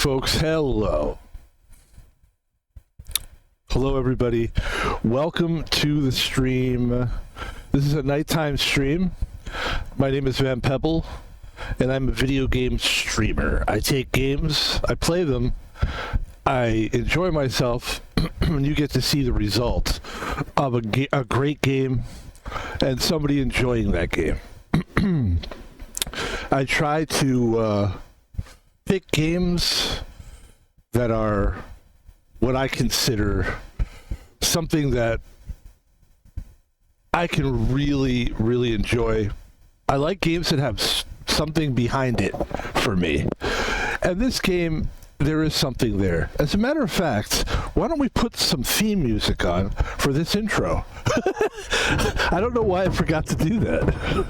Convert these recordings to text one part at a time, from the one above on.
folks. Hello. Hello, everybody. Welcome to the stream. This is a nighttime stream. My name is Pebble, and I'm a video game streamer. I take games, I play them, I enjoy myself, and you get to see the result of a great game and somebody enjoying that game. I try to pick games that are what I consider something that I can really, really enjoy. I like games that have something behind it for me. And this game, there is something there. As a matter of fact, why don't we put some theme music on for this intro? I don't know why I forgot to do that.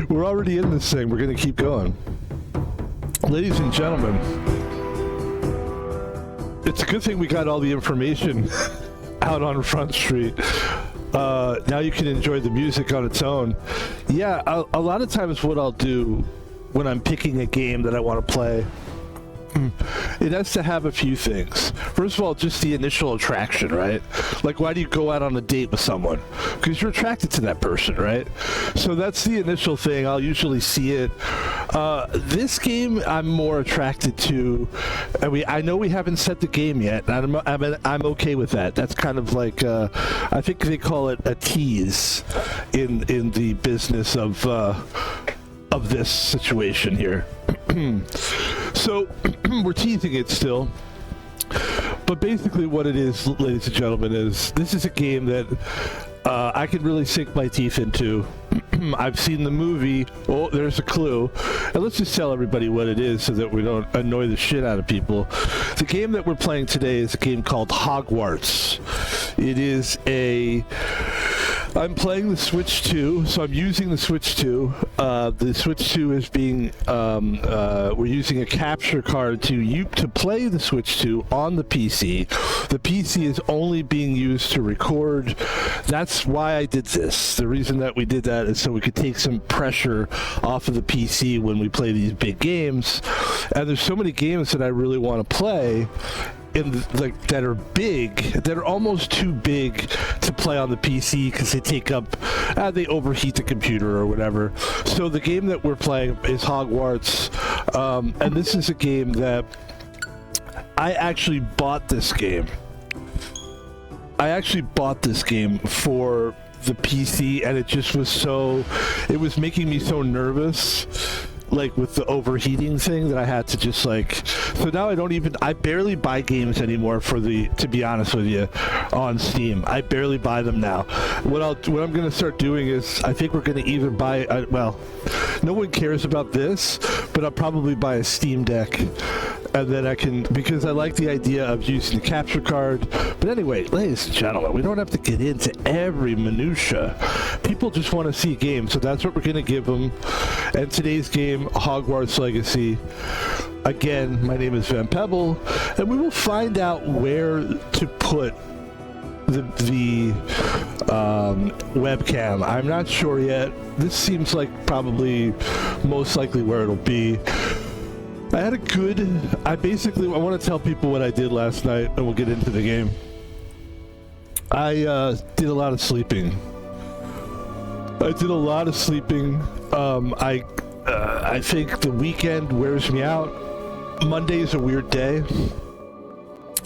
We're already in this thing. We're going to keep going. Ladies and gentlemen, it's a good thing we got all the information out on Front Street. Now you can enjoy the music on its own. Yeah, a lot of times what I'll do when I'm picking a game that I want to play, it has to have a few things. First of all, just the initial attraction, right? Like, why do you go out on a date with someone? Because you're attracted to that person, right? So that's the initial thing. I'll usually see it. This game, I'm more attracted to. I know we haven't set the game yet. I'm okay with that. That's kind of like I think they call it a tease in the business of this situation here. So we're teasing it still, but basically what it is, ladies and gentlemen, is this is a game that I can really sink my teeth into. I've seen the movie. Oh, there's a clue. And let's just tell everybody what it is so that we don't annoy the shit out of people. The game that we're playing today is a game called Hogwarts. It is I'm playing the Switch 2, so I'm using the Switch 2. The Switch 2 is being, we're using a capture card to play the Switch 2 on the PC. The PC is only being used to record. That's why I did this. The reason that we did that is so we could take some pressure off of the PC when we play these big games. And there's so many games that I really want to play that are big, that are almost too big to play on the PC because they overheat the computer or whatever. So the game that we're playing is Hogwarts, and this is a game that I actually bought this game. For the PC, and it was making me so nervous, like with the overheating thing, that I had to just so now I barely buy games anymore to be honest with you, on Steam. I barely buy them now. What I'm going to start doing is, I think we're going to either buy, no one cares about this, but I'll probably buy a Steam Deck, and then because I like the idea of using the capture card. But anyway, ladies and gentlemen, we don't have to get into every minutia. People just want to see games, so that's what we're going to give them. And today's game, Hogwarts Legacy. Again, my name is Pebble, and we will find out where to put the webcam. I'm not sure yet. This seems like probably most likely where it'll be. I want to tell people what I did last night, and we'll get into the game. I did a lot of sleeping. I think the weekend wears me out. Monday is a weird day,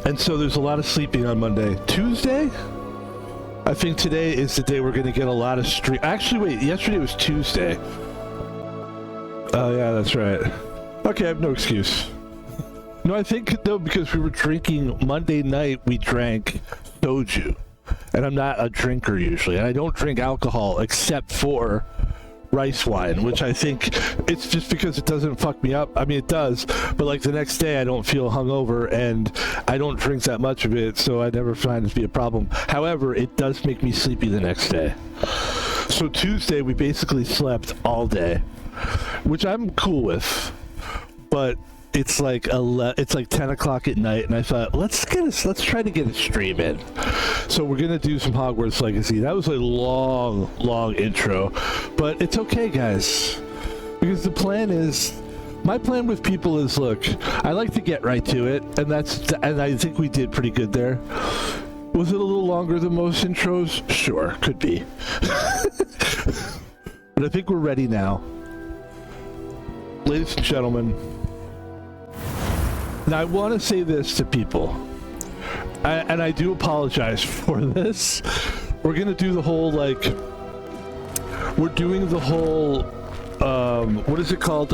and so there's a lot of sleeping on Monday. Tuesday? I think today is the day we're going to get a lot of stream. Actually, wait, yesterday was Tuesday. Oh, yeah, that's right. Okay, I have no excuse. No, I think, though, because we were drinking Monday night, we drank soju. And I'm not a drinker usually, and I don't drink alcohol except for rice wine, which I think it's just because it doesn't fuck me up. I mean, it does, but like the next day I don't feel hungover, and I don't drink that much of it, so I never find it to be a problem. However, it does make me sleepy the next day. So Tuesday we basically slept all day, which I'm cool with, but it's like 10 o'clock at night, and I thought, let's try to get a stream in. So we're gonna do some Hogwarts Legacy. That was a long intro, but it's okay, guys, because the plan is My plan with people is, look, I like to get right to it, and I think we did pretty good there. Was it a little longer than most intros? Sure, could be. But I think we're ready now. Ladies and gentlemen, now I want to say this to people, and I do apologize for this. We're going to do the whole, like, we're doing the whole, what is it called?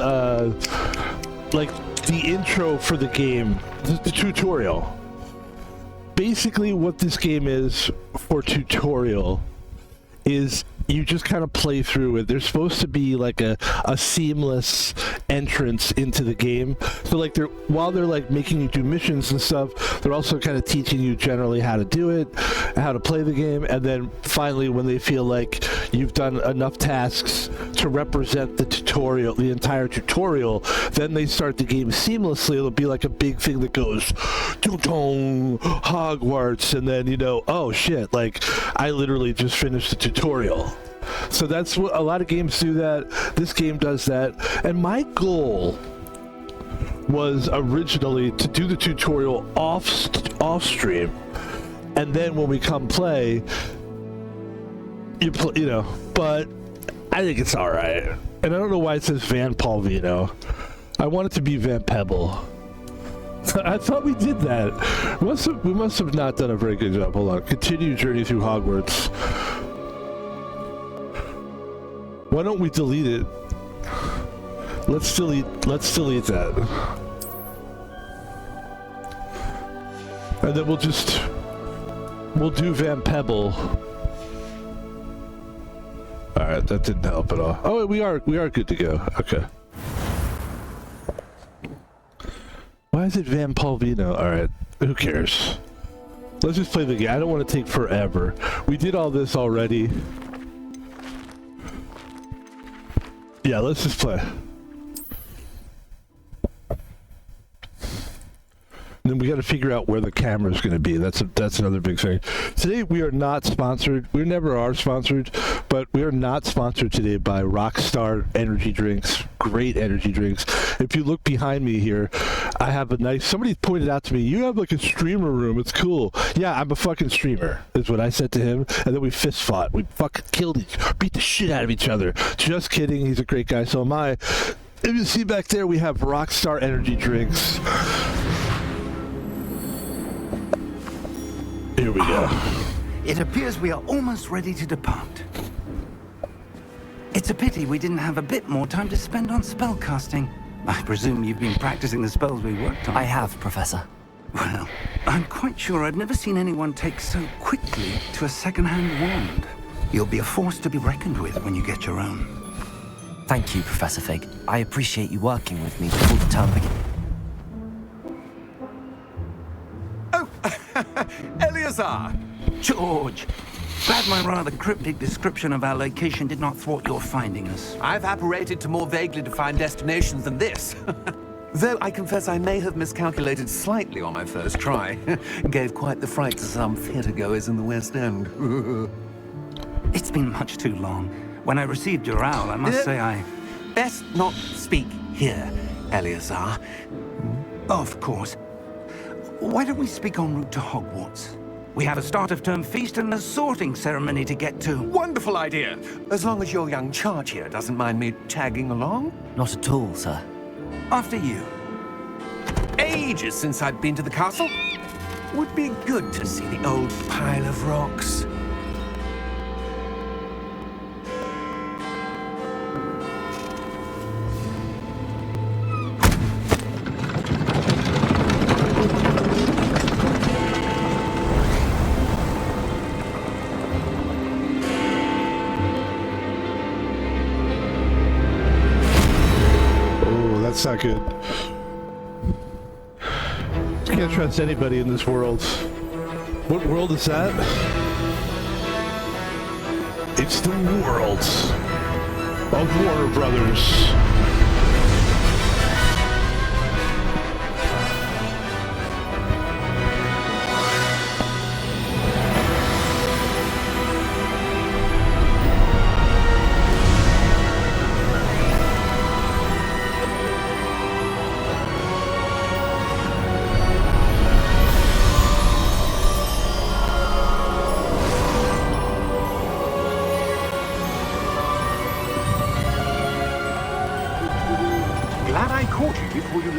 Like, the intro for the game, the tutorial. Basically, what this game is for tutorial is you just kind of play through it. There's supposed to be like a seamless entrance into the game. So like while they're like making you do missions and stuff, they're also kind of teaching you generally how to do it, how to play the game, and then finally when they feel like you've done enough tasks to represent the tutorial, the entire tutorial, then they start the game seamlessly. It'll be like a big thing that goes dong Hogwarts, and then, you know, oh shit, like I literally just finished the tutorial. So that's what a lot of games do. That this game does that, and my goal was originally to do the tutorial off stream, and then when we come play, you know. But I think it's all right, and I don't know why it says Van Palvino. I want it to be Van Pebble. I thought we did that. We must have not done a very good job. Hold on. Continue journey through Hogwarts. Why don't we delete it? Let's delete that. And then we'll do Van Pebble. Alright, that didn't help at all. Oh, we are good to go. Okay. Why is it Van Palvino? Alright, who cares? Let's just play the game. I don't want to take forever. We did all this already. Yeah, let's just play. Then we got to figure out where the camera's going to be. That's another big thing. Today we are not sponsored. We never are sponsored, but we are not sponsored today by Rockstar energy drinks. Great energy drinks. If you look behind me here, I have a nice. Somebody pointed out to me, you have like a streamer room. It's cool. Yeah, I'm a fucking streamer. Is what I said to him, and then we fist fought. We fucking beat the shit out of each other. Just kidding. He's a great guy. So am I. If you see back there, we have Rockstar energy drinks. Here we go. It appears we are almost ready to depart. It's a pity we didn't have a bit more time to spend on spellcasting. I presume you've been practicing the spells we worked on. I have, Professor. Well, I'm quite sure I've never seen anyone take so quickly to a second-hand wand. You'll be a force to be reckoned with when you get your own. Thank you, Professor Fig. I appreciate you working with me before the term begins. Eleazar! George! Glad my rather cryptic description of our location did not thwart your finding us. I've apparated to more vaguely defined destinations than this. Though I confess I may have miscalculated slightly on my first try. Gave quite the fright to some theatre-goers in the West End. It's been much too long. When I received your owl, I must say I... Best not speak here, Eleazar. Of course. Why don't we speak en route to Hogwarts? We have a start-of-term feast and a sorting ceremony to get to. Wonderful idea! As long as your young charge here doesn't mind me tagging along. Not at all, sir. After you. Ages since I've been to the castle. Would be good to see the old pile of rocks. That's not good. Can't trust anybody in this world. What world is that? It's the world of Warner Brothers.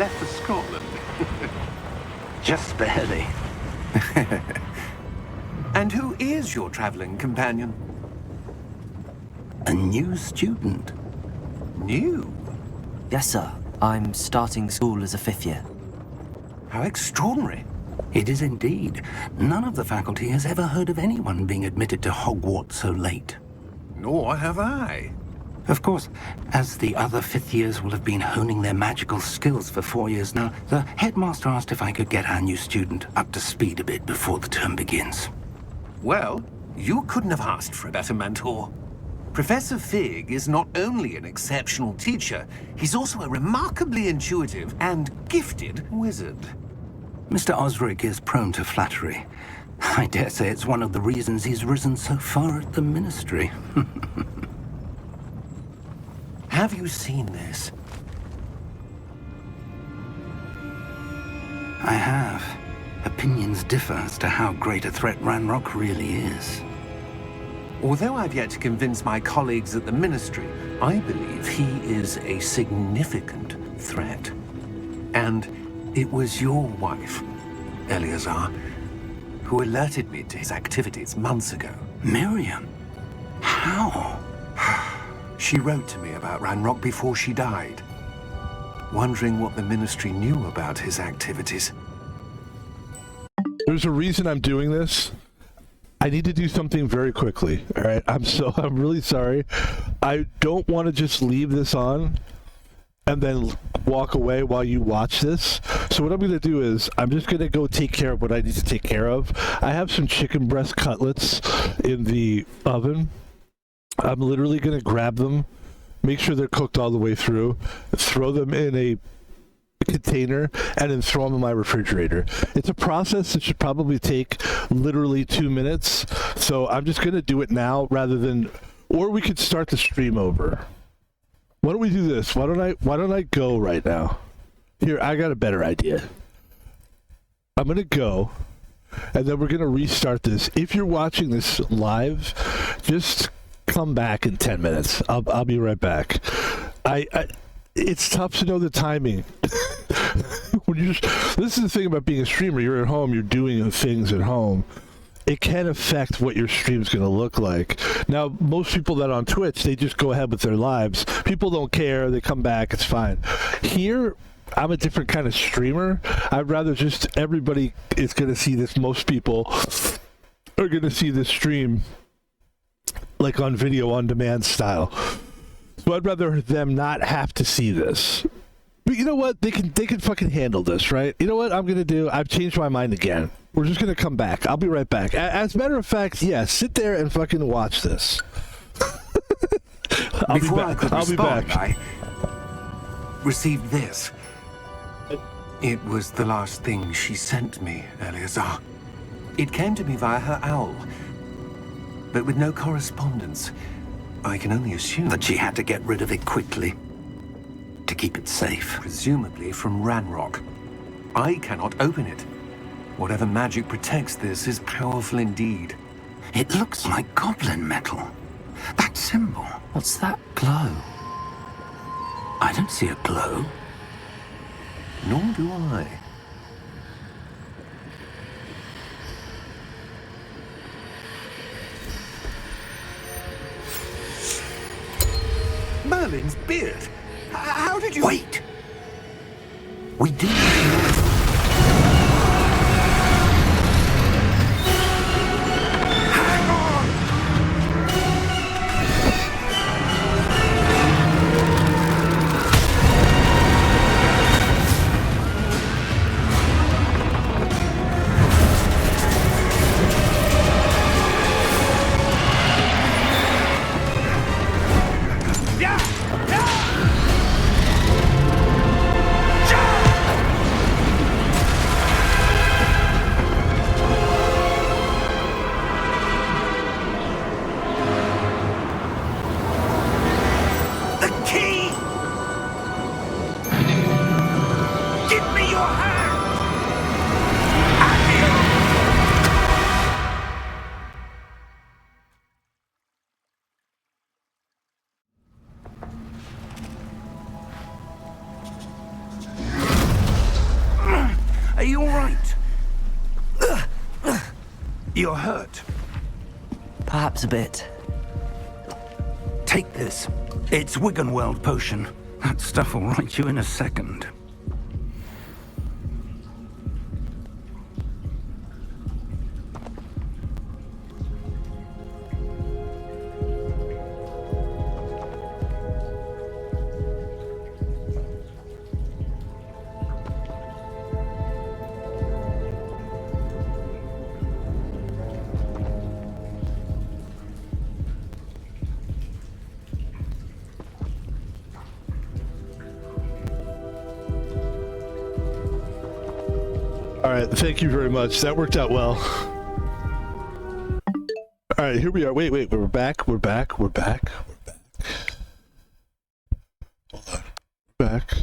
left for Scotland. Just barely. And who is your traveling companion? A new student. New? Yes, sir. I'm starting school as a 5th year. How extraordinary. It is indeed. None of the faculty has ever heard of anyone being admitted to Hogwarts so late. Nor have I. Of course, as the other 5th years will have been honing their magical skills for 4 years now, the headmaster asked if I could get our new student up to speed a bit before the term begins. Well, you couldn't have asked for a better mentor. Professor Fig is not only an exceptional teacher, he's also a remarkably intuitive and gifted wizard. Mr. Osric is prone to flattery. I dare say it's one of the reasons he's risen so far at the Ministry. Have you seen this? I have. Opinions differ as to how great a threat Ranrock really is. Although I've yet to convince my colleagues at the Ministry, I believe he is a significant threat. And it was your wife, Eleazar, who alerted me to his activities months ago. Miriam? How? She wrote to me about Ranrock before she died, wondering what the Ministry knew about his activities. There's a reason I'm doing this. I need to do something very quickly. All right. I'm really sorry. I don't want to just leave this on and then walk away while you watch this. So what I'm going to do is I'm just going to go take care of what I need to take care of. I have some chicken breast cutlets in the oven. I'm literally going to grab them, make sure they're cooked all the way through, throw them in a container, and then throw them in my refrigerator. It's a process that should probably take literally 2 minutes. So I'm just going to do it now rather than, or we could start the stream over. Why don't we do this? Why don't I go right now? Here, I got a better idea. I'm going to go, and then we're going to restart this. If you're watching this live, just come back in 10 minutes. I'll be right back. It's tough to know the timing. This is the thing about being a streamer. You're at home, you're doing things at home. It can affect what your stream's going to look like. Now, most people that are on Twitch, they just go ahead with their lives. People don't care. They come back. It's fine. Here, I'm a different kind of streamer. I'd rather just everybody is going to see this. Most people are going to see this stream like on video on demand style. So I'd rather them not have to see this. But you know what? They can fucking handle this, right? You know what I'm going to do? I've changed my mind again. We're just going to come back. I'll be right back. As a matter of fact, yeah, sit there and fucking watch this. Before I could respond, back. I received this. It was the last thing she sent me, Eleazar. It came to me via her owl, but with no correspondence. I can only assume That she had to get rid of it quickly to keep it safe. presumably from Ranrock. I cannot open it. Whatever magic protects this is powerful indeed. It looks like goblin metal. That symbol. What's that glow? I don't see a glow. Nor do I. Merlin's beard. How did you... Wait! We do know. Are you all right? You're hurt. Perhaps a bit. Take this. It's Wiggenweld potion. That stuff will right you in a second. All right, thank you very much. That worked out well. All right, here we are. Wait, we're back. Hold on. Back.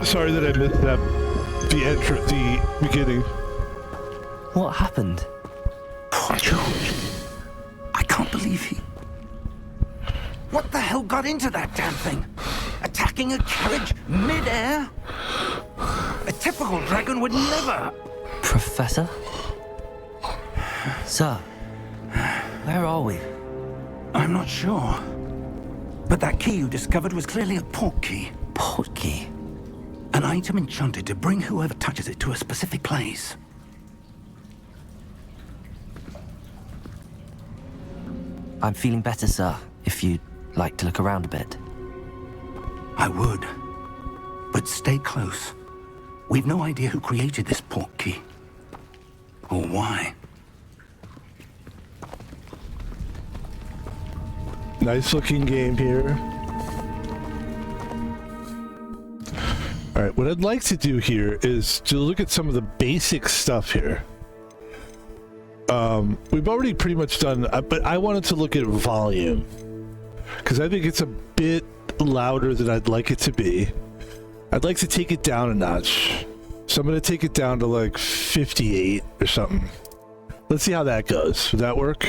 Sorry that I missed that. The beginning. What happened? Poor George. I can't believe he... What the hell got into that damn thing? Attacking a carriage mid-air? A typical dragon would never... Professor? Sir, where are we? I'm not sure. But that key you discovered was clearly a port key. Port key? An item enchanted to bring whoever touches it to a specific place. I'm feeling better, sir, if you'd like to look around a bit. I would. But stay close. We've no idea who created this port key. Or why. Nice looking game here. All right, what I'd like to do here is to look at some of the basic stuff here. We've already pretty much done, but I wanted to look at volume because I think it's a bit louder than I'd like it to be. I'd like to take it down a notch. So I'm going to take it down to like 58 or something. Let's see how that goes. Would that work?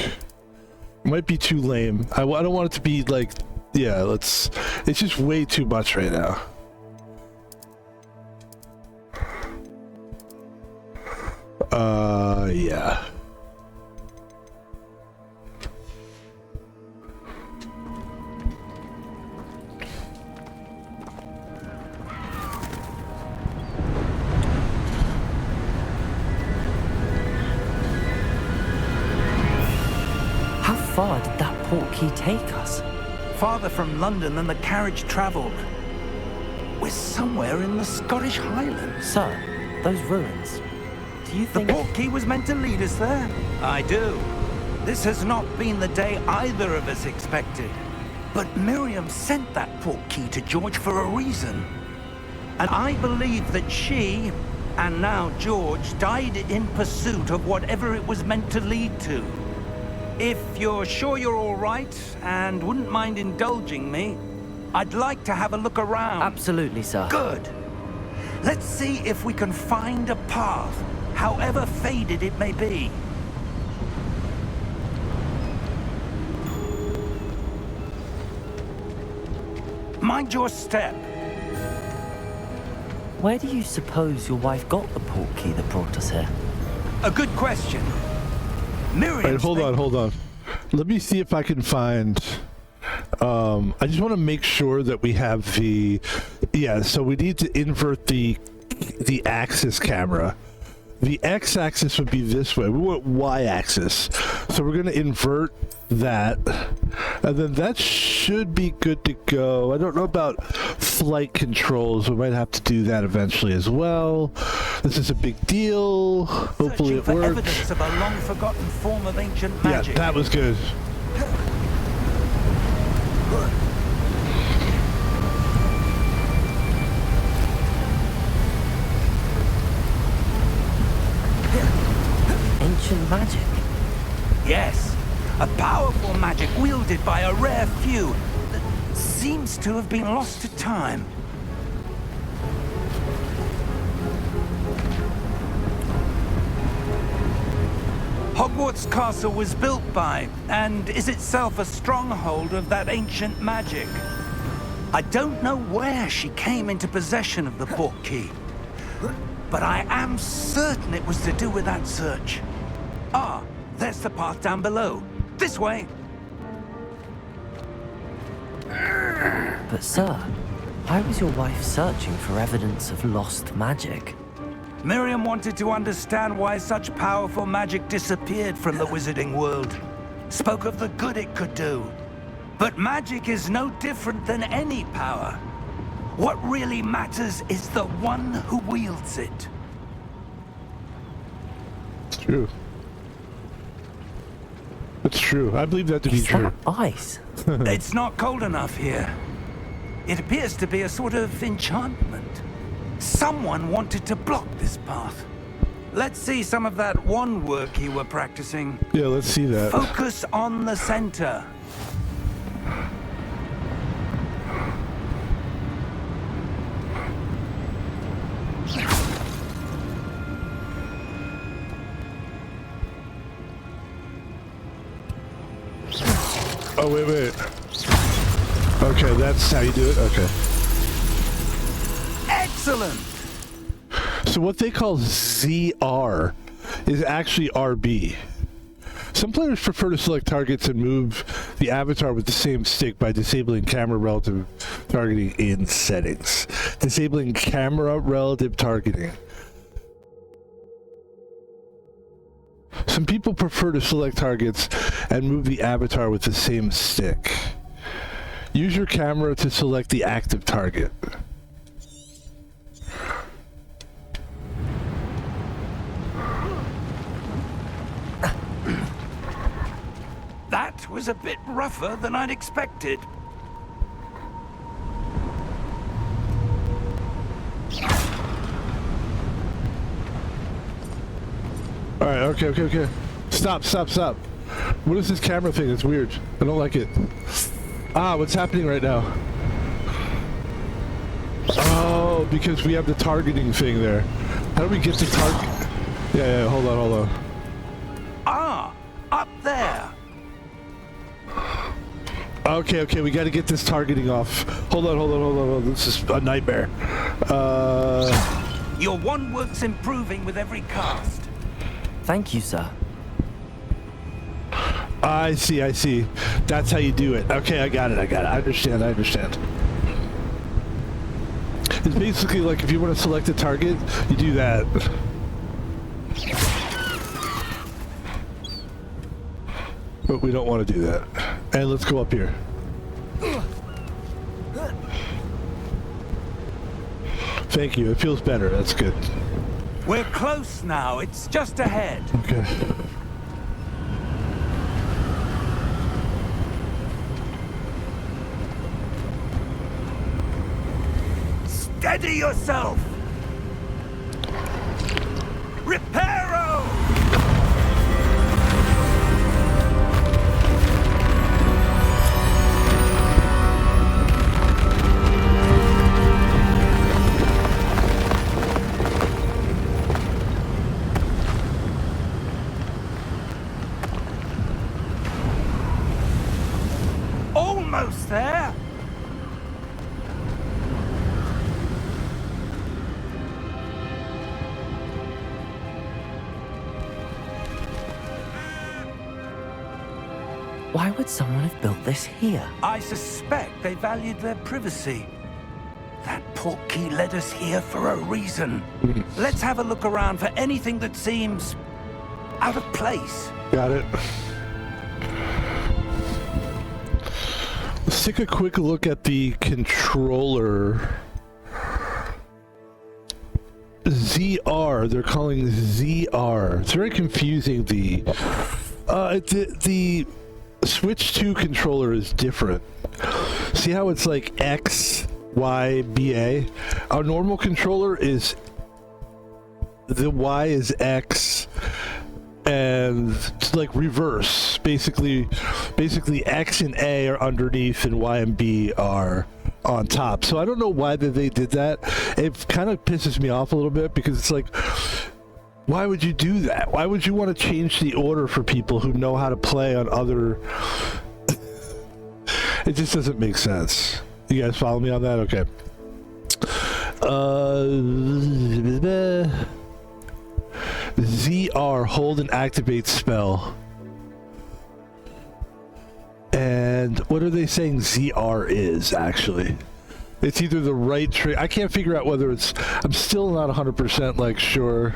Might be too lame. I don't want it to be like, yeah, it's just way too much right now. Yeah. How far did that port key take us? Farther from London than the carriage travelled. We're somewhere in the Scottish Highlands. Sir, those ruins. Do you The think... port key was meant to lead us there? I do. This has not been the day either of us expected. But Miriam sent that port key to George for a reason. And I believe that she, and now George, died in pursuit of whatever it was meant to lead to. If you're sure you're all right, and wouldn't mind indulging me, I'd like to have a look around. Absolutely, sir. Good. Let's see if we can find a path, however faded it may be. Mind your step. Where do you suppose your wife got the port key that brought us here? A good question. Miriam. Wait, hold on. Let me see if I can find. I just want to make sure that we have the. Yeah, so we need to invert the axis camera. The x-axis would be this way. We want y-axis. So we're going to invert that. And then that should be good to go. I don't know about flight controls. We might have to do that eventually as well. This is a big deal. Hopefully it for works. Evidence of a long-forgotten form of ancient magic. Yeah, that was good. Ancient magic? Yes, a powerful magic wielded by a rare few that seems to have been lost to time. Hogwarts Castle was built by, and is itself a stronghold of that ancient magic. I don't know where she came into possession of the portkey, but I am certain it was to do with that search. Ah, there's the path down below. This way. But sir, why was your wife searching for evidence of lost magic? Miriam wanted to understand why such powerful magic disappeared from the wizarding world. Spoke of the good it could do. But magic is no different than any power. What really matters is the one who wields it. It's true. It's true. I believe that to be Is true. that ice? It's not cold enough here. It appears to be a sort of enchantment. Someone wanted to block this path. Let's see some of that wand work you were practicing. Yeah, let's see that. Focus on the center. Oh, wait. Okay, that's how you do it? Okay. Excellent! So what they call ZR is actually RB. Some players prefer to select targets and move the avatar with the same stick by disabling camera relative targeting in settings. Disabling camera relative targeting. Some people prefer to select targets and move the avatar with the same stick. Use your camera to select the active target. That was a bit rougher than I'd expected. Alright, okay. Stop. What is this camera thing? It's weird. I don't like it. Ah, what's happening right now? Oh, because we have the targeting thing there. How do we get the target? Yeah, hold on. Ah, up there. Okay, we gotta get this targeting off. Hold on. This is a nightmare. Your wand work's improving with every cast. Thank you, sir. I see. That's how you do it. Okay, I got it. I understand. It's basically like if you want to select a target, you do that. But we don't want to do that. And let's go up here. Thank you. It feels better. That's good. We're close now. It's just ahead. Okay. Steady yourself! Reparo! Almost there! Why would someone have built this here? I suspect they valued their privacy. That portkey led us here for a reason. Let's have a look around for anything that seems out of place. Got it. Let's take a quick look at the controller. ZR, they're calling ZR. It's very confusing. The Switch 2 controller is different. See how it's like X, Y, BA? Our normal controller is the Y is X and it's like reverse. Basically X and A are underneath and Y and B are on top. So I don't know why they did that. It kind of pisses me off a little bit because it's like Why would you do that? Why would you want to change the order for people who know how to play on other... It just doesn't make sense. You guys follow me on that? Okay. ZR, hold and activate spell. And what are they saying ZR is, actually? It's either the right trigger. I can't figure out whether it's... I'm still not 100% like sure.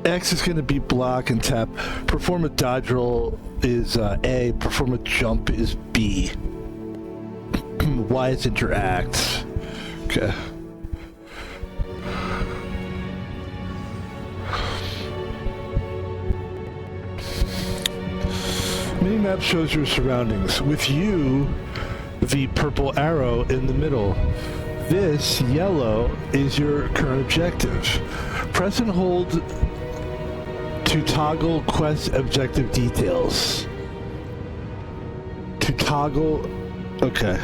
X is going to be block and tap. Perform a dodge roll is A. Perform a jump is B. Y is interact. Okay. Minimap shows your surroundings. With you, the purple arrow in the middle. This yellow is your current objective. Press and hold to toggle quest objective details. To toggle... Okay.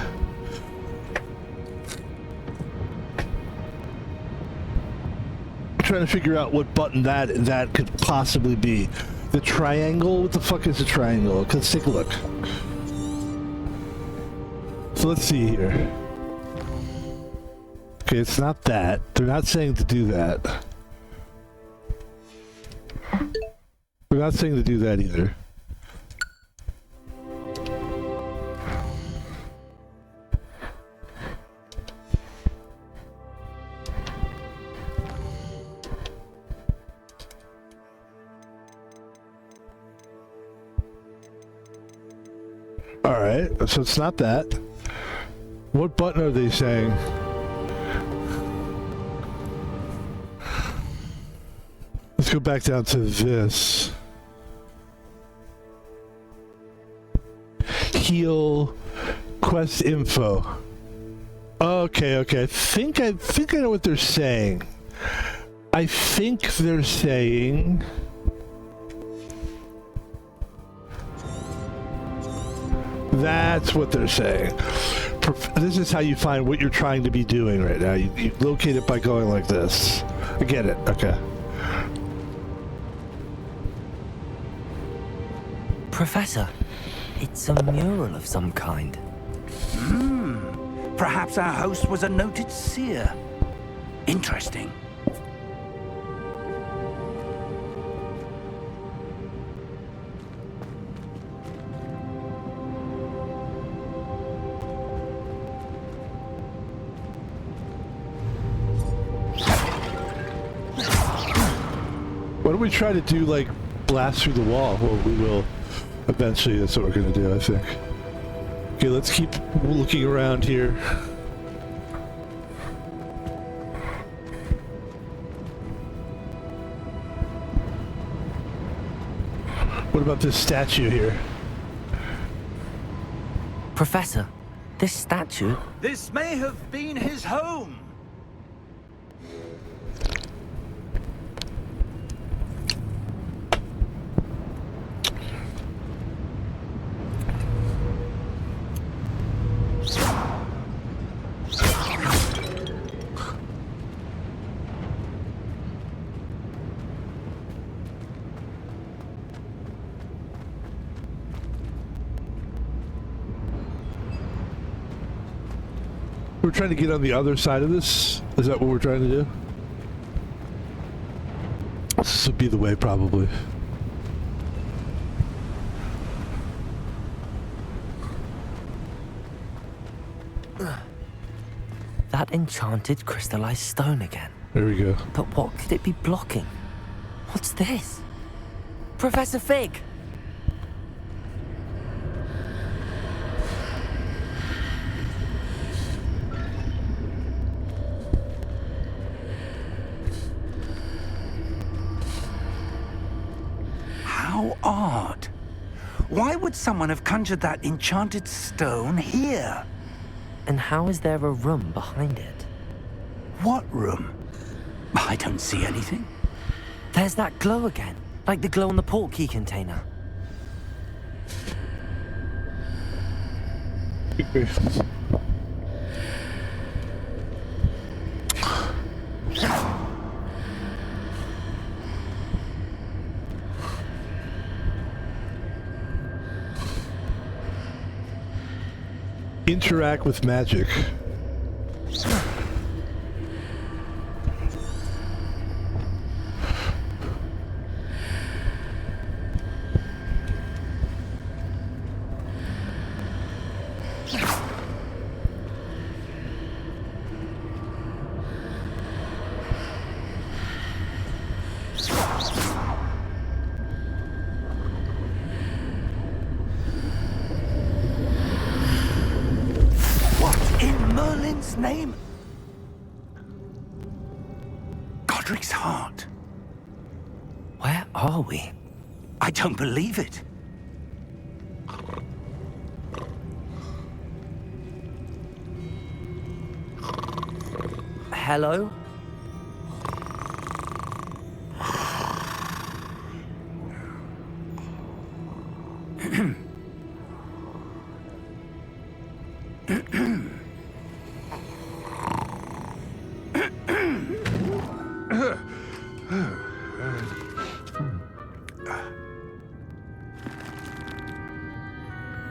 I'm trying to figure out what button that could possibly be. The triangle? What the fuck is a triangle? Let's take a look. So let's see here. Okay, it's not that. They're not saying to do that. They're not saying to do that either. Alright, so it's not that. What button are they saying? Let's go back down to this. Heal quest info. Okay. I think I know what they're saying. I think they're saying that's what they're saying. This is how you find what you're trying to be doing right now. You locate it by going like this. I get it. Okay. Professor, it's a mural of some kind. Perhaps our host was a noted seer. Interesting. Why don't we try to do, like, blast through the wall? Well, we will. Eventually, that's what we're going to do, I think. Okay, let's keep looking around here. What about this statue here? Professor, this statue... This may have been his home. We're trying to get on the other side of this? Is that what we're trying to do? This would be the way, probably. That enchanted crystallized stone again. There we go. But what could it be blocking? What's this? Professor Fig! How odd. Why would someone have conjured that enchanted stone here? And how is there a room behind it? What room? I don't see anything. There's that glow again, like the glow on the portkey container. interact with magic. What in Merlin's name? Godric's heart. Where are we? I don't believe it. Hello?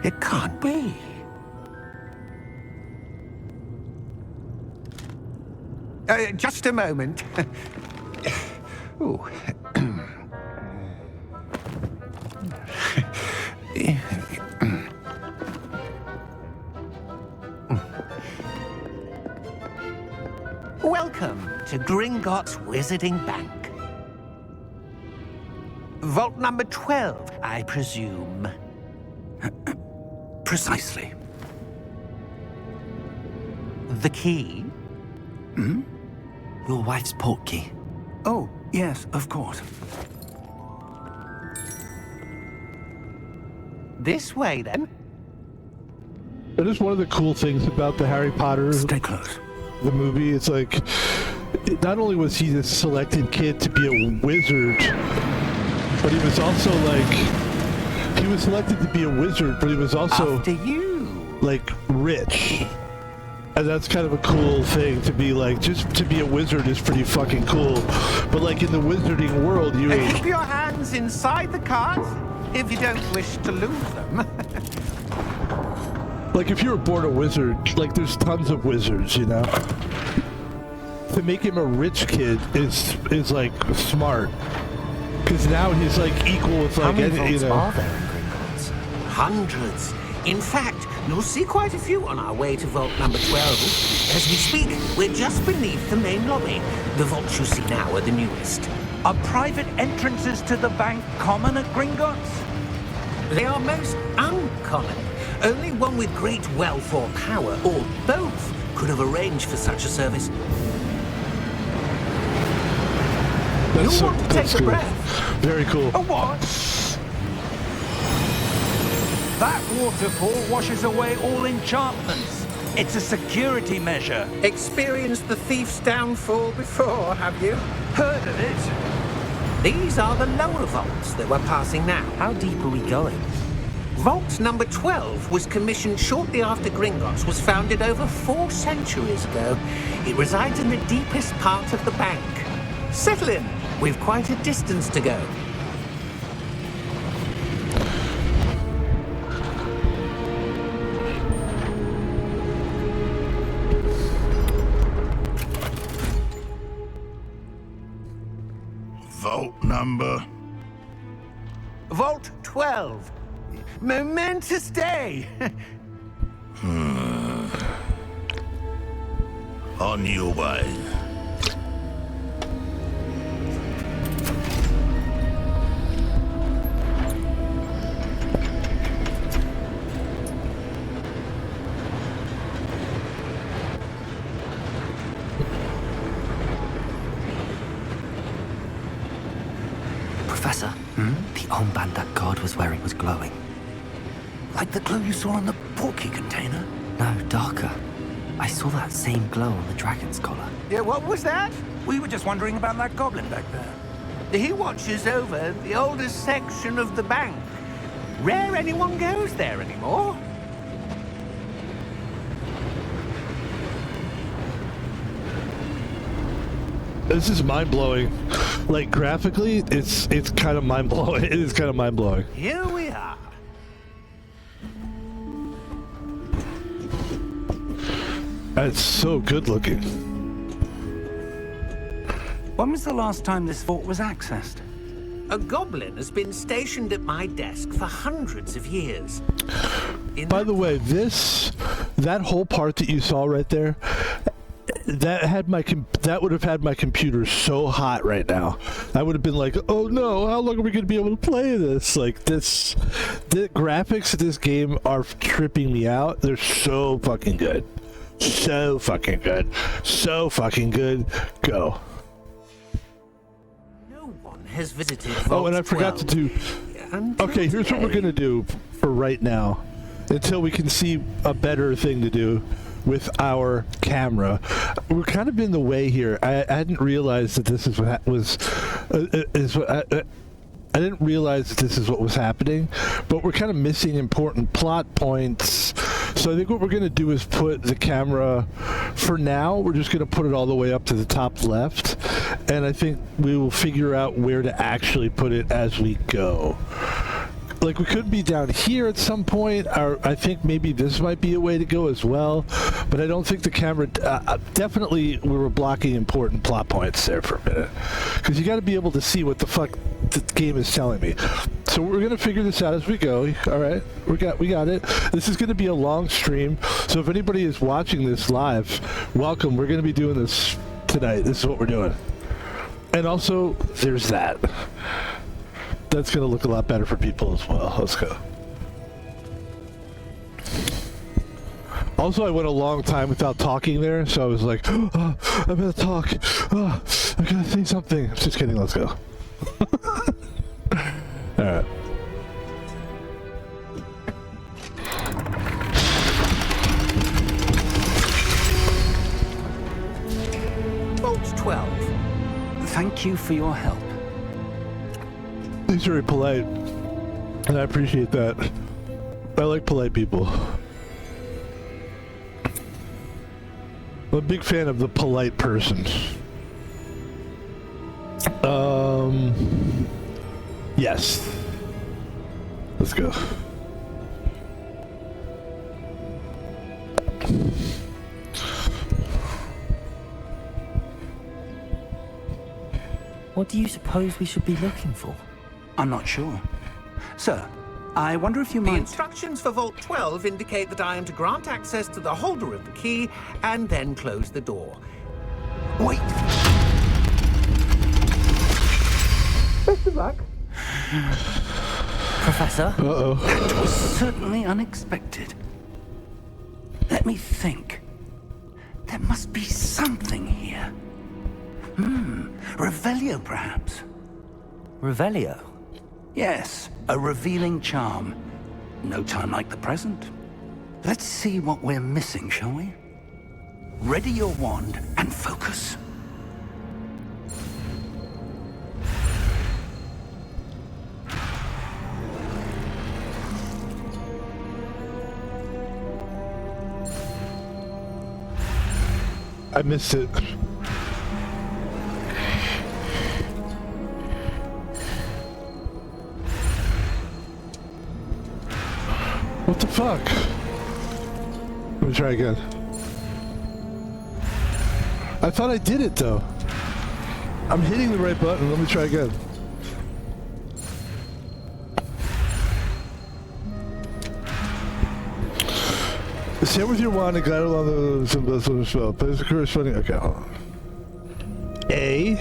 It can't be. Just a moment. Ooh. Welcome to Gringotts Wizarding Bank. Vault number 12, I presume. Precisely. The key? Your wife's portkey. Oh, yes, of course. This way, then. That is one of the cool things about the Harry Potter, Stay close. the movie. It's like, not only was he the selected kid to be a wizard, but he was also like, he was selected to be a wizard, but he was also After you. like rich. And that's kind of a cool thing to be like, just to be a wizard is pretty fucking cool. But like in the wizarding world, you ain't. Keep your hands inside the cards if you don't wish to lose them. Like if you were born a wizard, like there's tons of wizards, you know? To make him a rich kid is like smart. Because now he's like equal with How like, many you vaults know. are there in Gringotts? Hundreds. In fact, you'll see quite a few on our way to vault number 12. As we speak, we're just beneath the main lobby. The vaults you see now are the newest. Are private entrances to the bank common at Gringotts? They are most uncommon. Only one with great wealth or power, or both, could have arranged for such a service. That's You'll want to that's take a cool. breath. Very cool. A what? That waterfall washes away all enchantments. It's a security measure. Experienced the thief's downfall before, have you? Heard of it? These are the lower vaults that we're passing now. How deep are we going? Vault number 12 was commissioned shortly after Gringotts was founded over 4 centuries ago. It resides in the deepest part of the bank. Settle in. We've quite a distance to go. Vault number. Vault 12. Momentous day. On your way. Professor, the armband that guard was wearing was glowing. Like the glow you saw on the portkey container? No, darker. I saw that same glow on the dragon's collar. Yeah, what was that? We were just wondering about that goblin back there. He watches over the oldest section of the bank. Rare anyone goes there anymore. This is mind blowing. Like graphically, it's kind of mind blowing. It is kind of mind blowing. Here we are. It's so good looking. When was the last time this fort was accessed? A goblin has been stationed at my desk for hundreds of years. By the way, that whole part that you saw right there, that would have had my computer so hot right now. I would have been like, oh no, how long are we going to be able to play this? Like the graphics of this game are tripping me out. They're so fucking good. So fucking good. So fucking good. Go. No one has visited Oh, and I Vault forgot to 12 do... Okay, here's what we're going to do for right now. Until we can see a better thing to do with our camera. We're kind of in the way here. I hadn't realized that this is what I didn't realize that this is what was happening, but we're kind of missing important plot points. So I think what we're going to do is put the camera, for now, we're just going to put it all the way up to the top left, and I think we will figure out where to actually put it as we go. Like, we could be down here at some point, or I think maybe this might be a way to go as well, but I don't think the camera... definitely, we were blocking important plot points there for a minute, because you got to be able to see what the fuck the game is telling me. So we're going to figure this out as we go. All right, we got it. This is going to be a long stream, so if anybody is watching this live, welcome. We're going to be doing this tonight. This is what we're doing. And also, there's that. That's going to look a lot better for people as well. Let's go. Also, I went a long time without talking there, so I was like, oh, I better talk. Oh, I gotta say something. I'm just kidding. Let's go. All right. Vault 12. Thank you for your help. He's very polite, and I appreciate that. I like polite people. I'm a big fan of the polite person. Yes. Let's go. What do you suppose we should be looking for? I'm not sure. Sir, I wonder if you The might... instructions for Vault 12 indicate that I am to grant access to the holder of the key and then close the door. Wait! Best of luck. Professor? Uh-oh. That was certainly unexpected. Let me think. There must be something here. Revelio, perhaps? Revelio? Yes, a revealing charm. No time like the present. Let's see what we're missing, shall we? Ready your wand and focus. I missed it. What the fuck? Let me try again. I thought I did it though. I'm hitting the right button. Let me try again. Stand with your wand and glide along the symbols of the spell. Place the corresponding. Okay, hold on. A.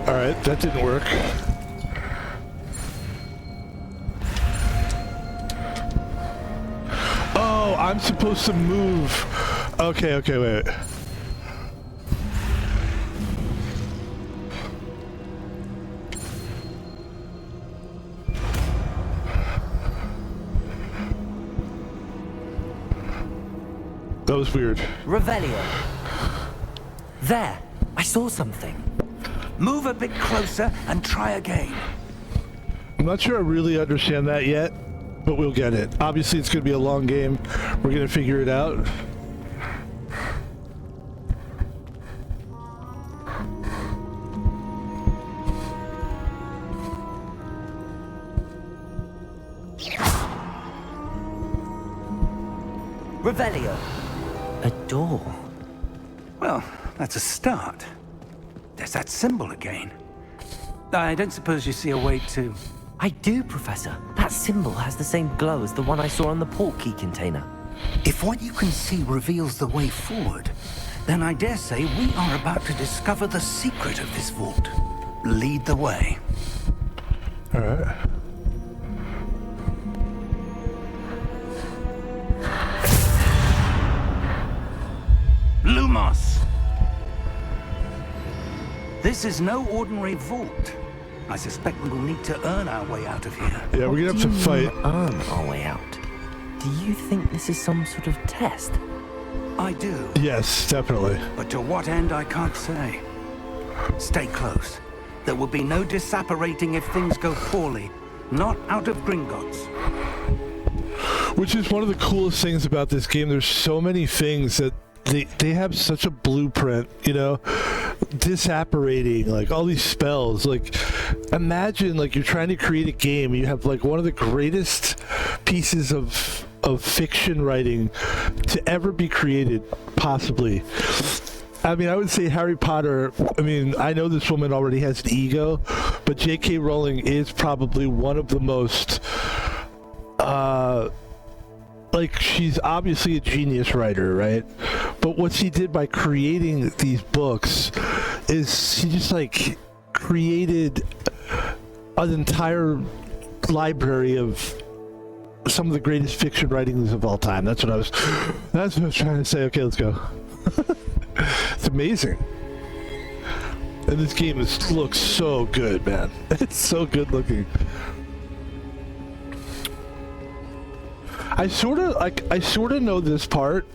Alright, that didn't work. Oh, I'm supposed to move. Okay, wait. That was weird. Revelio. There. I saw something. Move a bit closer and try again. I'm not sure I really understand that yet, but we'll get it. Obviously, it's going to be a long game. We're going to figure it out. Revelio. A door. Well, that's a start. There's that symbol again. I don't suppose you see a way to... I do, Professor. That symbol has the same glow as the one I saw on the portkey container. If what you can see reveals the way forward, then I dare say we are about to discover the secret of this vault. Lead the way. All right. Lumos! This is no ordinary vault. I suspect we will need to earn our way out of here. Yeah, we're gonna have to fight. Earn our way out. Do you think this is some sort of test? I do. Yes, definitely. But to what end, I can't say. Stay close. There will be no disapparating if things go poorly. Not out of Gringotts. Which is one of the coolest things about this game. There's so many things that they have such a blueprint, you know, disapparating, like all these spells. Like, imagine like you're trying to create a game, you have like one of the greatest pieces of fiction writing to ever be created, possibly. I mean, I would say Harry Potter. I mean, I know this woman already has an ego, but J.K. Rowling is probably one of the most like, she's obviously a genius writer, right? But what she did by creating these books is she just like created an entire library of some of the greatest fiction writings of all time. That's what I was trying to say. Okay, let's go. It's amazing. And this game looks so good, man. It's so good looking. I sort of know this part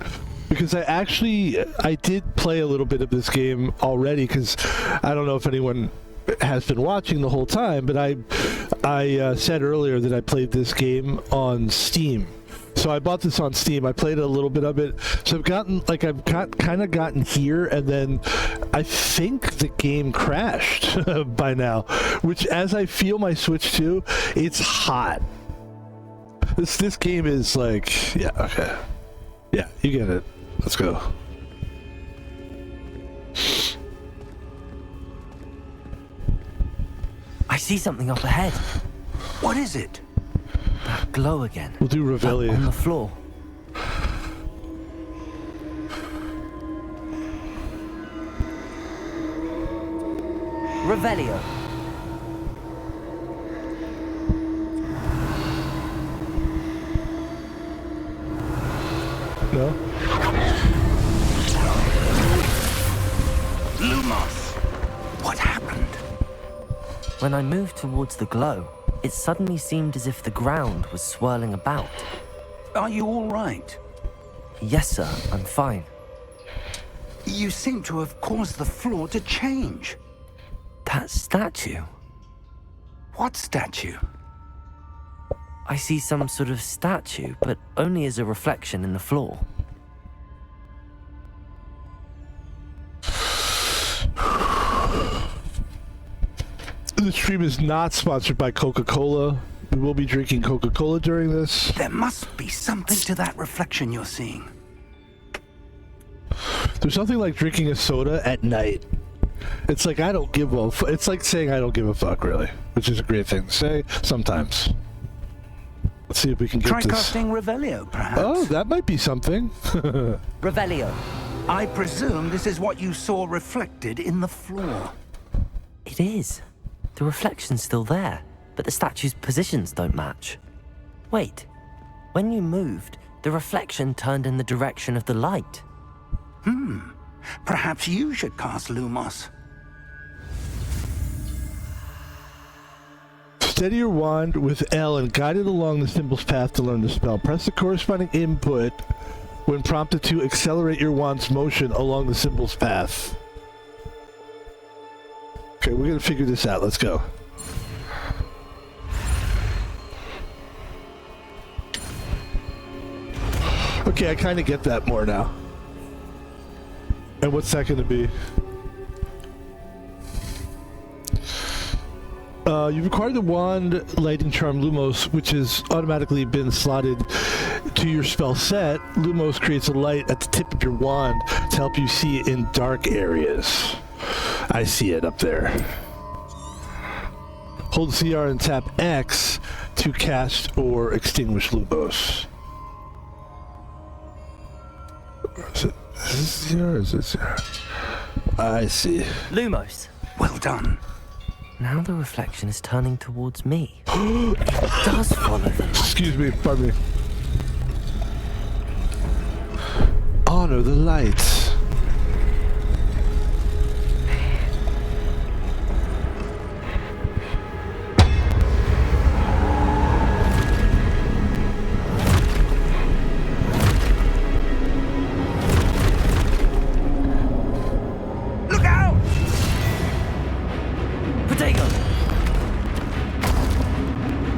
because I did play a little bit of this game already, because I don't know if anyone has been watching the whole time, but I said earlier that I played this game on Steam. So I bought this on Steam. I played a little bit of it. So I've kind of gotten here, and then I think the game crashed by now, which, as I feel my Switch 2, it's hot. This game is like, yeah, okay. Yeah, you get it. Let's go. I see something up ahead. What is it? That glow again. We'll do Revelio. On the floor. Revelio. No? Lumos! What happened? When I moved towards the glow, it suddenly seemed as if the ground was swirling about. Are you all right? Yes, sir, I'm fine. You seem to have caused the floor to change. That statue. What statue? I see some sort of statue, but only as a reflection in the floor. The stream is not sponsored by Coca-Cola. We will be drinking Coca-Cola during this. There must be something to that reflection you're seeing. There's nothing like drinking a soda at night. It's like, I don't give a it's like saying I don't give a fuck, really, which is a great thing to say sometimes. Let's see if we can get Try this. casting Revelio, perhaps. Oh, that might be something. Revelio. I presume this is what you saw reflected in the floor. It is. The reflection's still there, but the statue's positions don't match. Wait. When you moved, the reflection turned in the direction of the light. Perhaps you should cast Lumos. Steady your wand with L and guide it along the symbol's path to learn the spell. Press the corresponding input when prompted to accelerate your wand's motion along the symbol's path. Okay, we're gonna figure this out. Let's go. Okay, I kind of get that more now. And what's that gonna be? You've acquired the wand lighting charm Lumos, which has automatically been slotted to your spell set. Lumos creates a light at the tip of your wand to help you see in dark areas. I see it up there. Hold CR and tap X to cast or extinguish Lumos. Is this CR or is it CR? I see. Lumos. Well done. Now the reflection is turning towards me. It does follow the light. Excuse me, pardon me. Honor the lights. Look out! Protego!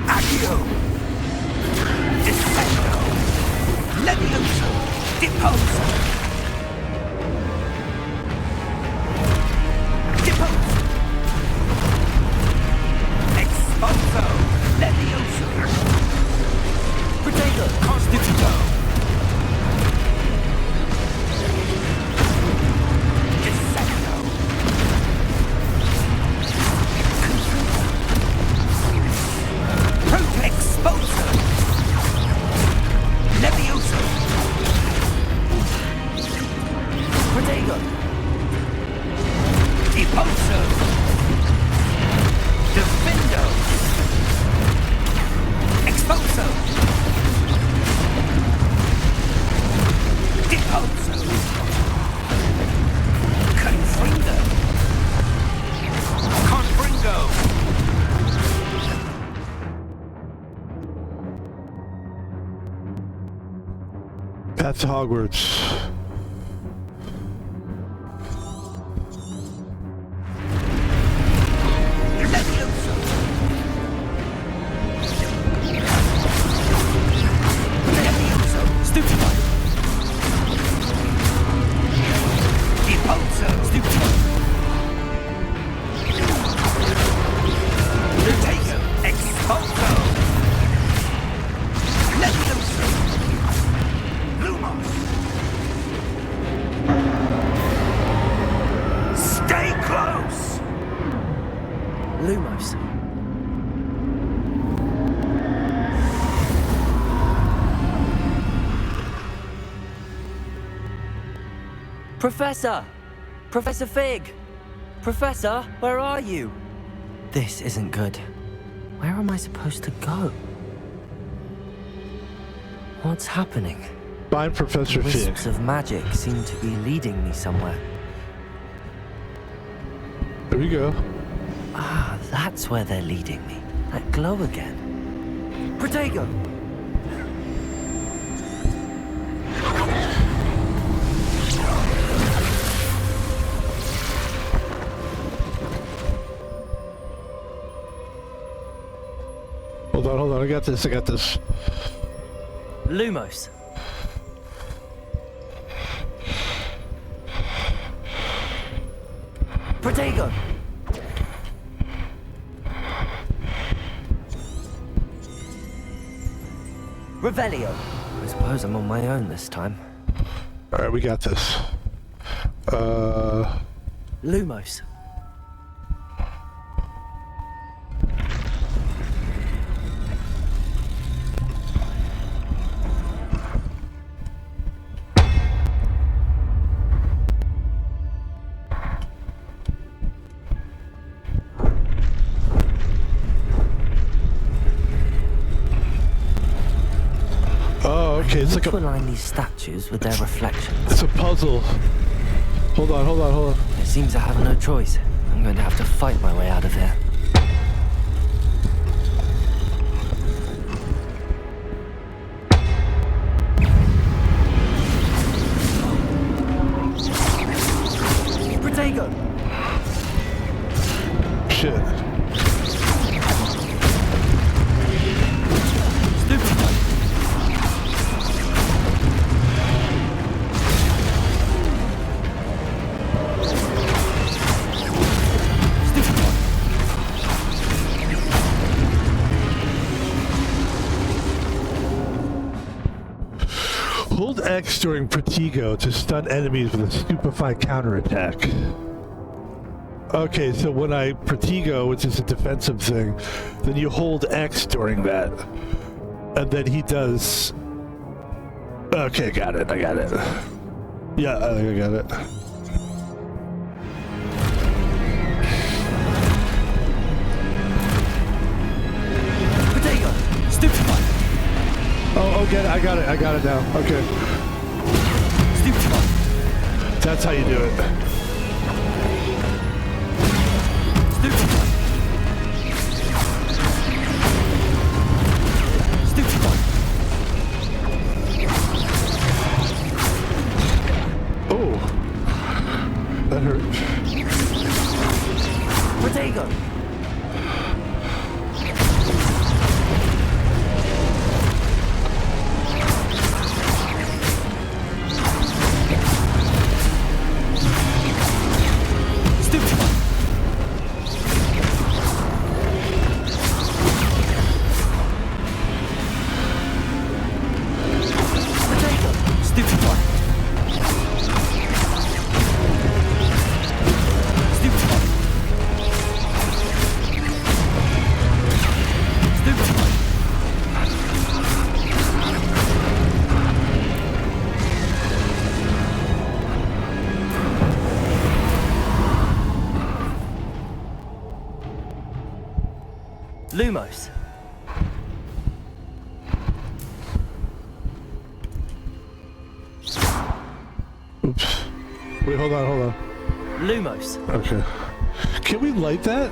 Accio! Dissecto! Levioso! Deposo! Deposo! Exposo! Levioso! Protego! Constituto! Dissecto! Exposo! Levioso! Protego! Deposo! Defendo! Exposo! Deposo! Confringo! Confringo! Path to Hogwarts. Levioso! Levioso! Stupefy! Deposo! Stupefy! Protego! Exposo! Levioso! Lumos! Stay close! Lumos. Professor! Professor Fig! Professor, where are you? This isn't good. Where am I supposed to go? What's happening? Find Professor Fig. Wisps of magic seem to be leading me somewhere. There we go. Ah, that's where they're leading me. That glow again. Protego! Hold on, I got this. Lumos. Protego! Revelio. I suppose I'm on my own this time. Alright, we got this. Lumos. Okay, it's like to a align these statues with their reflections. it's a puzzle. Hold on. It seems I have no choice. I'm going to have to fight my way out of here. Protego! Shit. X during Protego to stun enemies with a stupefy counterattack. Okay, so when I Protego, which is a defensive thing, then you hold X during that. And then he does... Okay, got it, I got it. Yeah, I got it. Potato! Stupefy! Oh, get it, I got it now. Okay. Stupefy! That's how you do it. Stupefy! Stupefy! Oh, that hurt. Potato! Lumos. Oops. Wait, hold on. Lumos. Okay. Can we light that?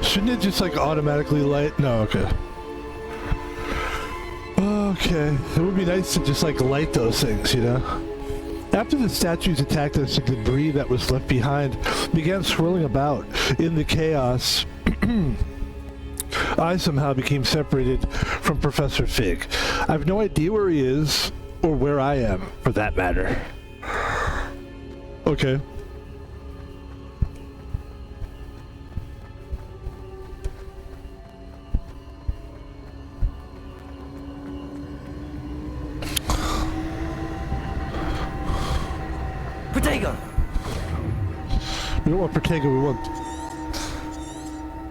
Shouldn't it just like automatically light? No, okay. Okay. It would be nice to just like light those things, you know? After the statues attacked us, the debris that was left behind began swirling about in the chaos. I somehow became separated from Professor Fig. I have no idea where he is, or where I am, for that matter. Okay. Protego! We don't want Protego, we want...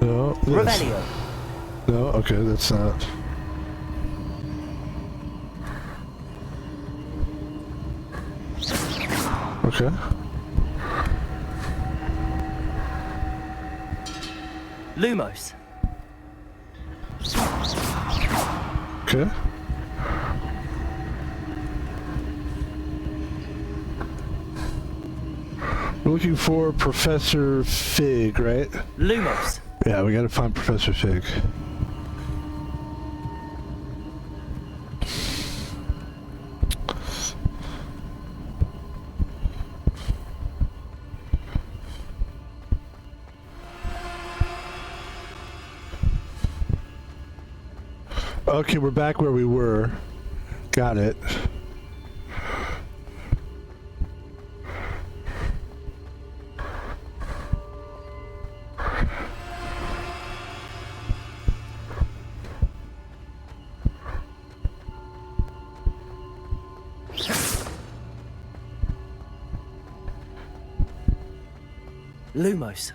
No, this. Revelio. No, okay, that's not... Okay. Lumos. Okay. We're looking for Professor Fig, right? Lumos. Yeah, we gotta find Professor Fig. Okay, we're back where we were. Got it. Lumos.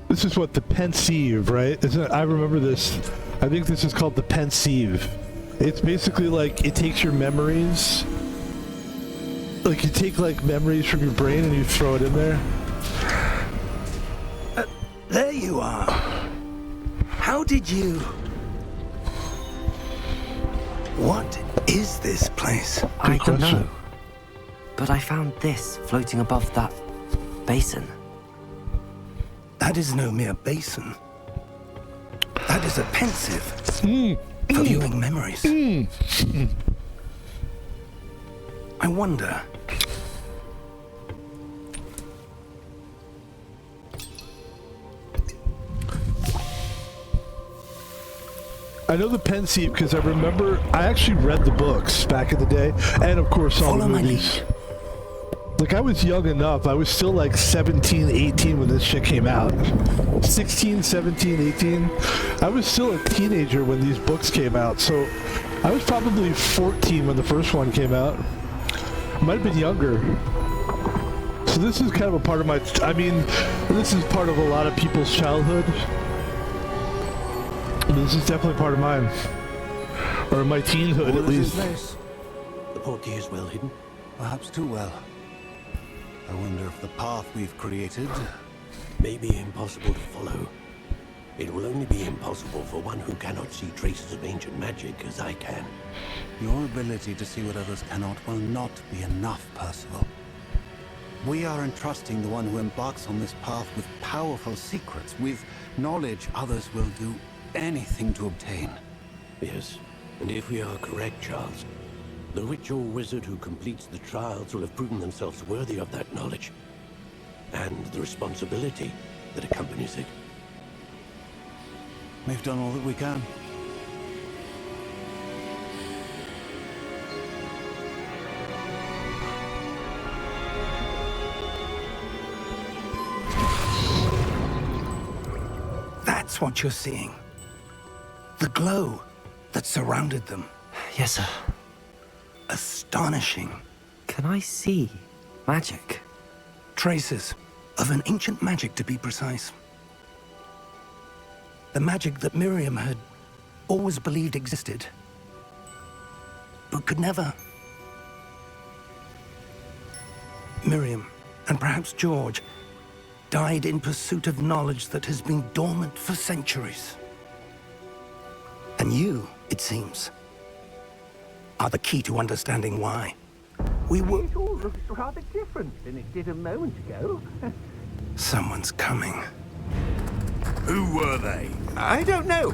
This is what the pensieve, right? Isn't it? I remember this. I think this is called the pensieve. It's basically like it takes your memories. Like you take like memories from your brain and you throw it in there. There you are. How did you... What is this place? I don't question. know. But I found this floating above that basin. That is no mere basin. That is a pensive for viewing memories. I wonder. I know the Pensieve because I remember I actually read the books back in the day, and of course saw the movies. Like, I was young enough. I was still like 17, 18 when this shit came out. 16, 17, 18. I was still a teenager when these books came out, so I was probably 14 when the first one came out. Might have been younger. So this is kind of a part of my... I mean, this is part of a lot of people's childhood. This is definitely part of mine. Or my teenhood, at least. The portkey is well hidden. Perhaps too well. I wonder if the path we've created may be impossible to follow. It will only be impossible for one who cannot see traces of ancient magic as I can. Your ability to see what others cannot will not be enough, Percival. We are entrusting the one who embarks on this path with powerful secrets, with knowledge others will do anything to obtain. Yes, and if we are correct, Charles, the witch or wizard who completes the trials will have proven themselves worthy of that knowledge, and the responsibility that accompanies it. We've done all that we can. That's what you're seeing. The glow that surrounded them. Yes, sir. Astonishing. Can I see magic? Traces of an ancient magic, to be precise. The magic that Miriam had always believed existed, but could never. Miriam, and perhaps George, died in pursuit of knowledge that has been dormant for centuries. And you, it seems, are the key to understanding why. We were... It all looks rather different than it did a moment ago. Someone's coming. Who were they? I don't know.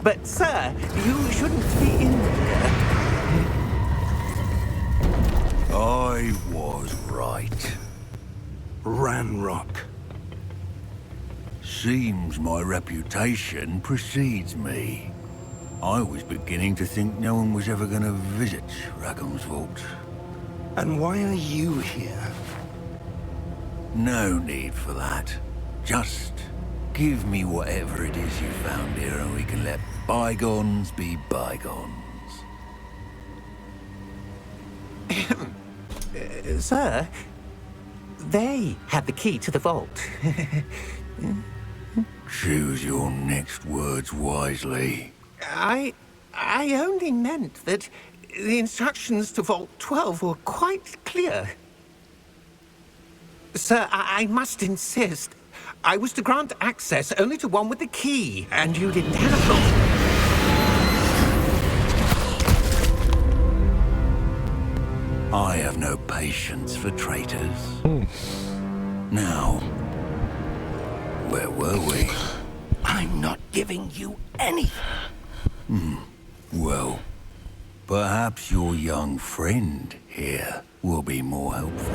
But, sir, you shouldn't be in here. I was right. Ranrock. Seems my reputation precedes me. I was beginning to think no one was ever going to visit Rackham's vault. And why are you here? No need for that. Just give me whatever it is you found here and we can let bygones be bygones. Sir, they had the key to the vault. Choose your next words wisely. I only meant that the instructions to Vault 12 were quite clear. Sir, I must insist. I was to grant access only to one with the key, and you didn't have them. I have no patience for traitors. Now, where were we? I'm not giving you anything. Well, perhaps your young friend here will be more helpful.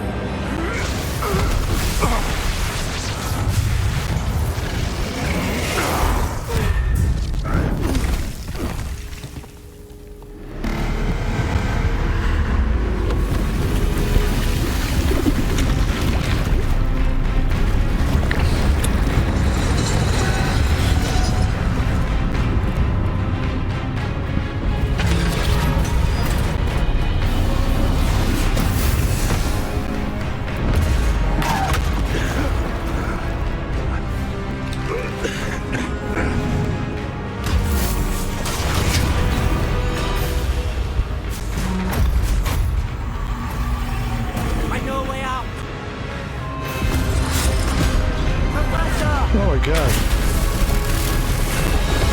Oh my god.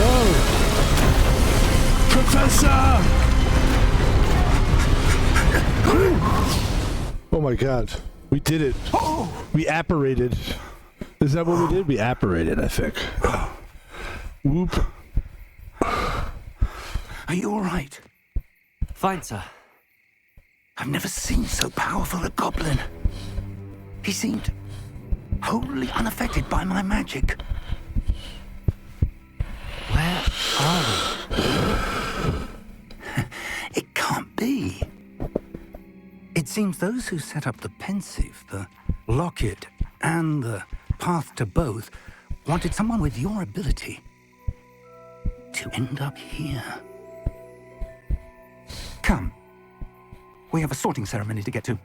Oh! Professor! Oh my god. We did it. We apparated. Is that what we did? We apparated, I think. Whoop. Are you all right? Fine, sir. I've never seen so powerful a goblin. He seemed wholly unaffected by my magic. Where are we? It can't be. It seems those who set up the pensive, the locket, and the path to both wanted someone with your ability to end up here. Come. We have a sorting ceremony to get to.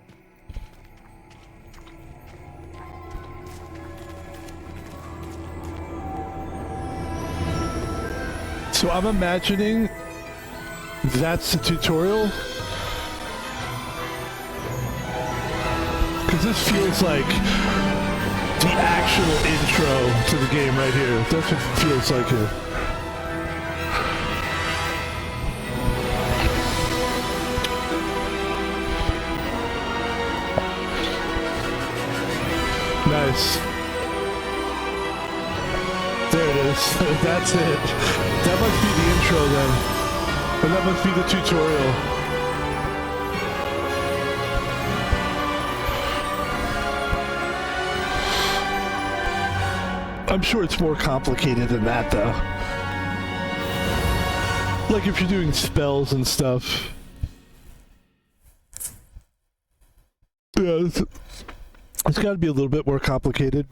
So I'm imagining that's the tutorial. Because this feels like the actual intro to the game right here. That's what it feels like here. Nice. There it is. That's it. That must be the intro then. And that must be the tutorial. I'm sure it's more complicated than that though. Like if you're doing spells and stuff. Yeah, it's got to be a little bit more complicated.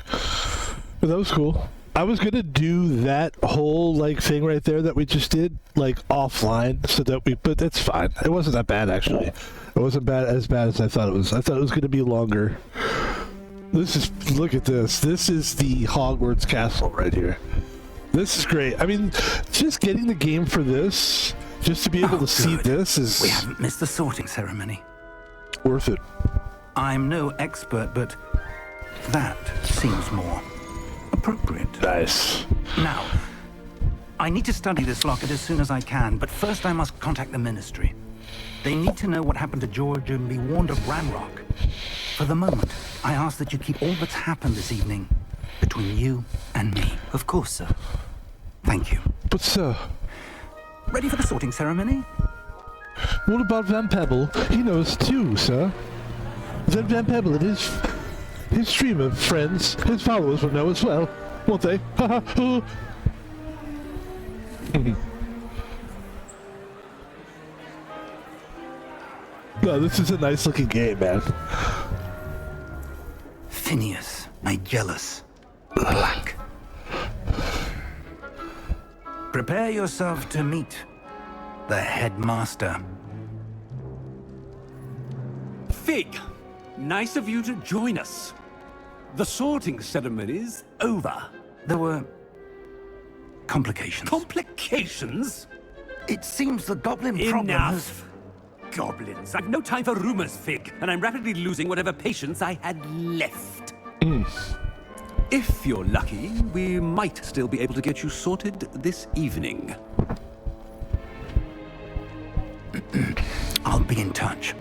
But that was cool. I was gonna do that whole like thing right there that we just did like offline, so that but that's fine. It wasn't that bad actually. It wasn't as bad as I thought it was. I thought it was gonna be longer. Look at this. This is the Hogwarts castle right here. This is great. I mean, just getting the game for this, just to be able to see this is... We haven't missed the sorting ceremony. Worth it. I'm no expert, but that seems more appropriate. Nice. Now, I need to study this locket as soon as I can, but first I must contact the Ministry. They need to know what happened to George and be warned of Ranrock. For the moment, I ask that you keep all that's happened this evening between you and me. Of course, sir. Thank you. But sir... Ready for the sorting ceremony? What about Van Pebble? He knows too, sir. Then Van Pebble and his stream of friends, his followers will know as well, won't they? No, this is a nice looking game, man. Phineas, Nigellus, Black. Prepare yourself to meet the headmaster. Fig, nice of you to join us. The sorting ceremony's over. There were complications. Complications? It seems the goblin problem has... Enough! Goblins. I've no time for rumors, Fig, and I'm rapidly losing whatever patience I had left. If you're lucky, we might still be able to get you sorted this evening. I'll be in touch.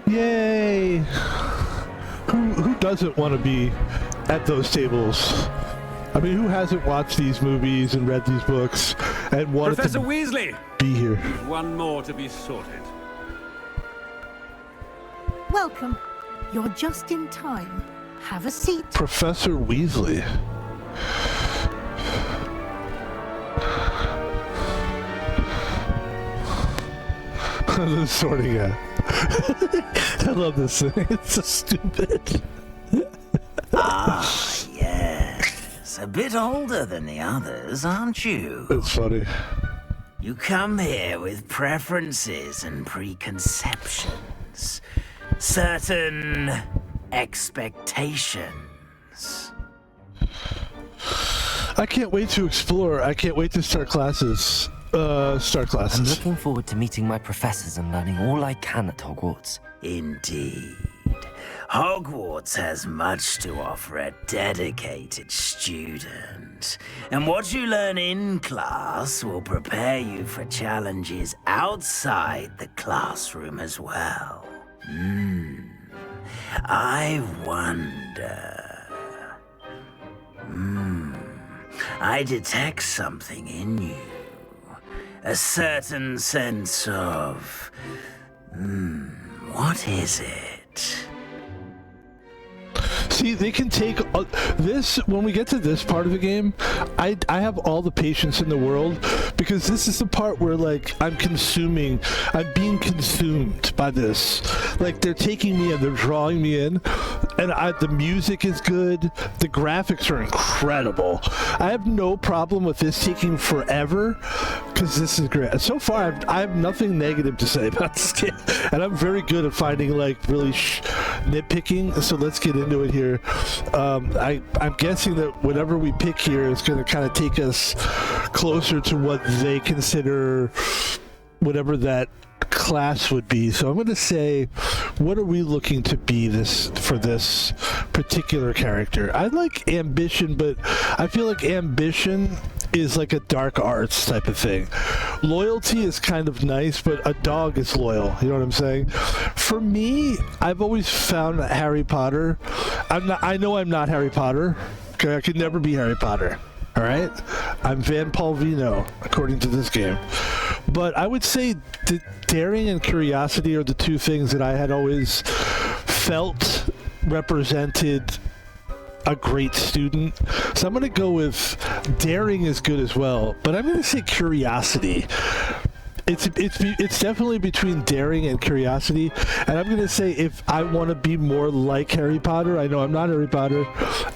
Yay! Who doesn't want to be at those tables? I mean, who hasn't watched these movies and read these books and wanted Professor to Weasley! be here? One more to be sorted. Welcome. You're just in time. Have a seat. Professor Weasley. The sorting out. I love this thing. It's so stupid. Ah, yes. A bit older than the others, aren't you? It's funny. You come here with preferences and preconceptions. Certain expectations. I can't wait to explore. I can't wait to start classes. I'm looking forward to meeting my professors and learning all I can at Hogwarts. Indeed. Hogwarts has much to offer a dedicated student. And what you learn in class will prepare you for challenges outside the classroom as well. I wonder... I detect something in you. A certain sense of... what is it? See, they can take this, when we get to this part of the game, I have all the patience in the world, because this is the part where, like, I'm being consumed by this. Like, they're taking me in, they're drawing me in, and the music is good, the graphics are incredible. I have no problem with this taking forever, because this is great. So far, I have nothing negative to say about this game, and I'm very good at finding, like, really nitpicking, so let's get into it here. I'm guessing that whatever we pick here is going to kind of take us closer to what they consider whatever that class would be. So I'm going to say, what are we looking to be for this particular character? I like ambition, but I feel like ambition is like a dark arts type of thing. Loyalty is kind of nice, but a dog is loyal. You know what I'm saying? For me, I've always found Harry Potter. I know I'm not Harry Potter. Okay, I could never be Harry Potter. All right, I'm Van Palvino, according to this game. But I would say daring and curiosity are the two things that I had always felt represented a great student. So I'm going to go with daring is good as well, but I'm going to say curiosity. It's definitely between daring and curiosity, and I'm going to say if I want to be more like Harry Potter, I know I'm not Harry Potter,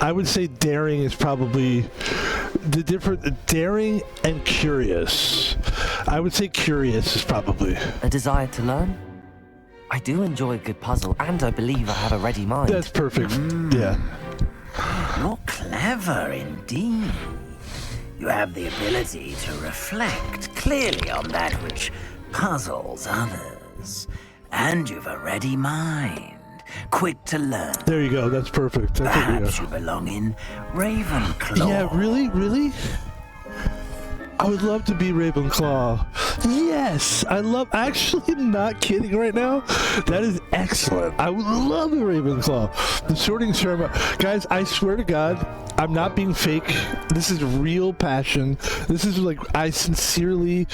I would say daring is probably the different. Daring and curious. I would say curious is probably. A desire to learn? I do enjoy a good puzzle, and I believe I have a ready mind. That's perfect. Yeah. You're clever indeed. You have the ability to reflect clearly on that which puzzles others. And you've a ready mind, quick to learn. There you go, that's perfect. Perhaps you belong in Ravenclaw. Yeah, really? I would love to be Ravenclaw. Yes, actually not kidding right now. That is excellent. I would love a Ravenclaw. The sorting ceremony. Guys, I swear to God, I'm not being fake. This is real passion. This is like, I sincerely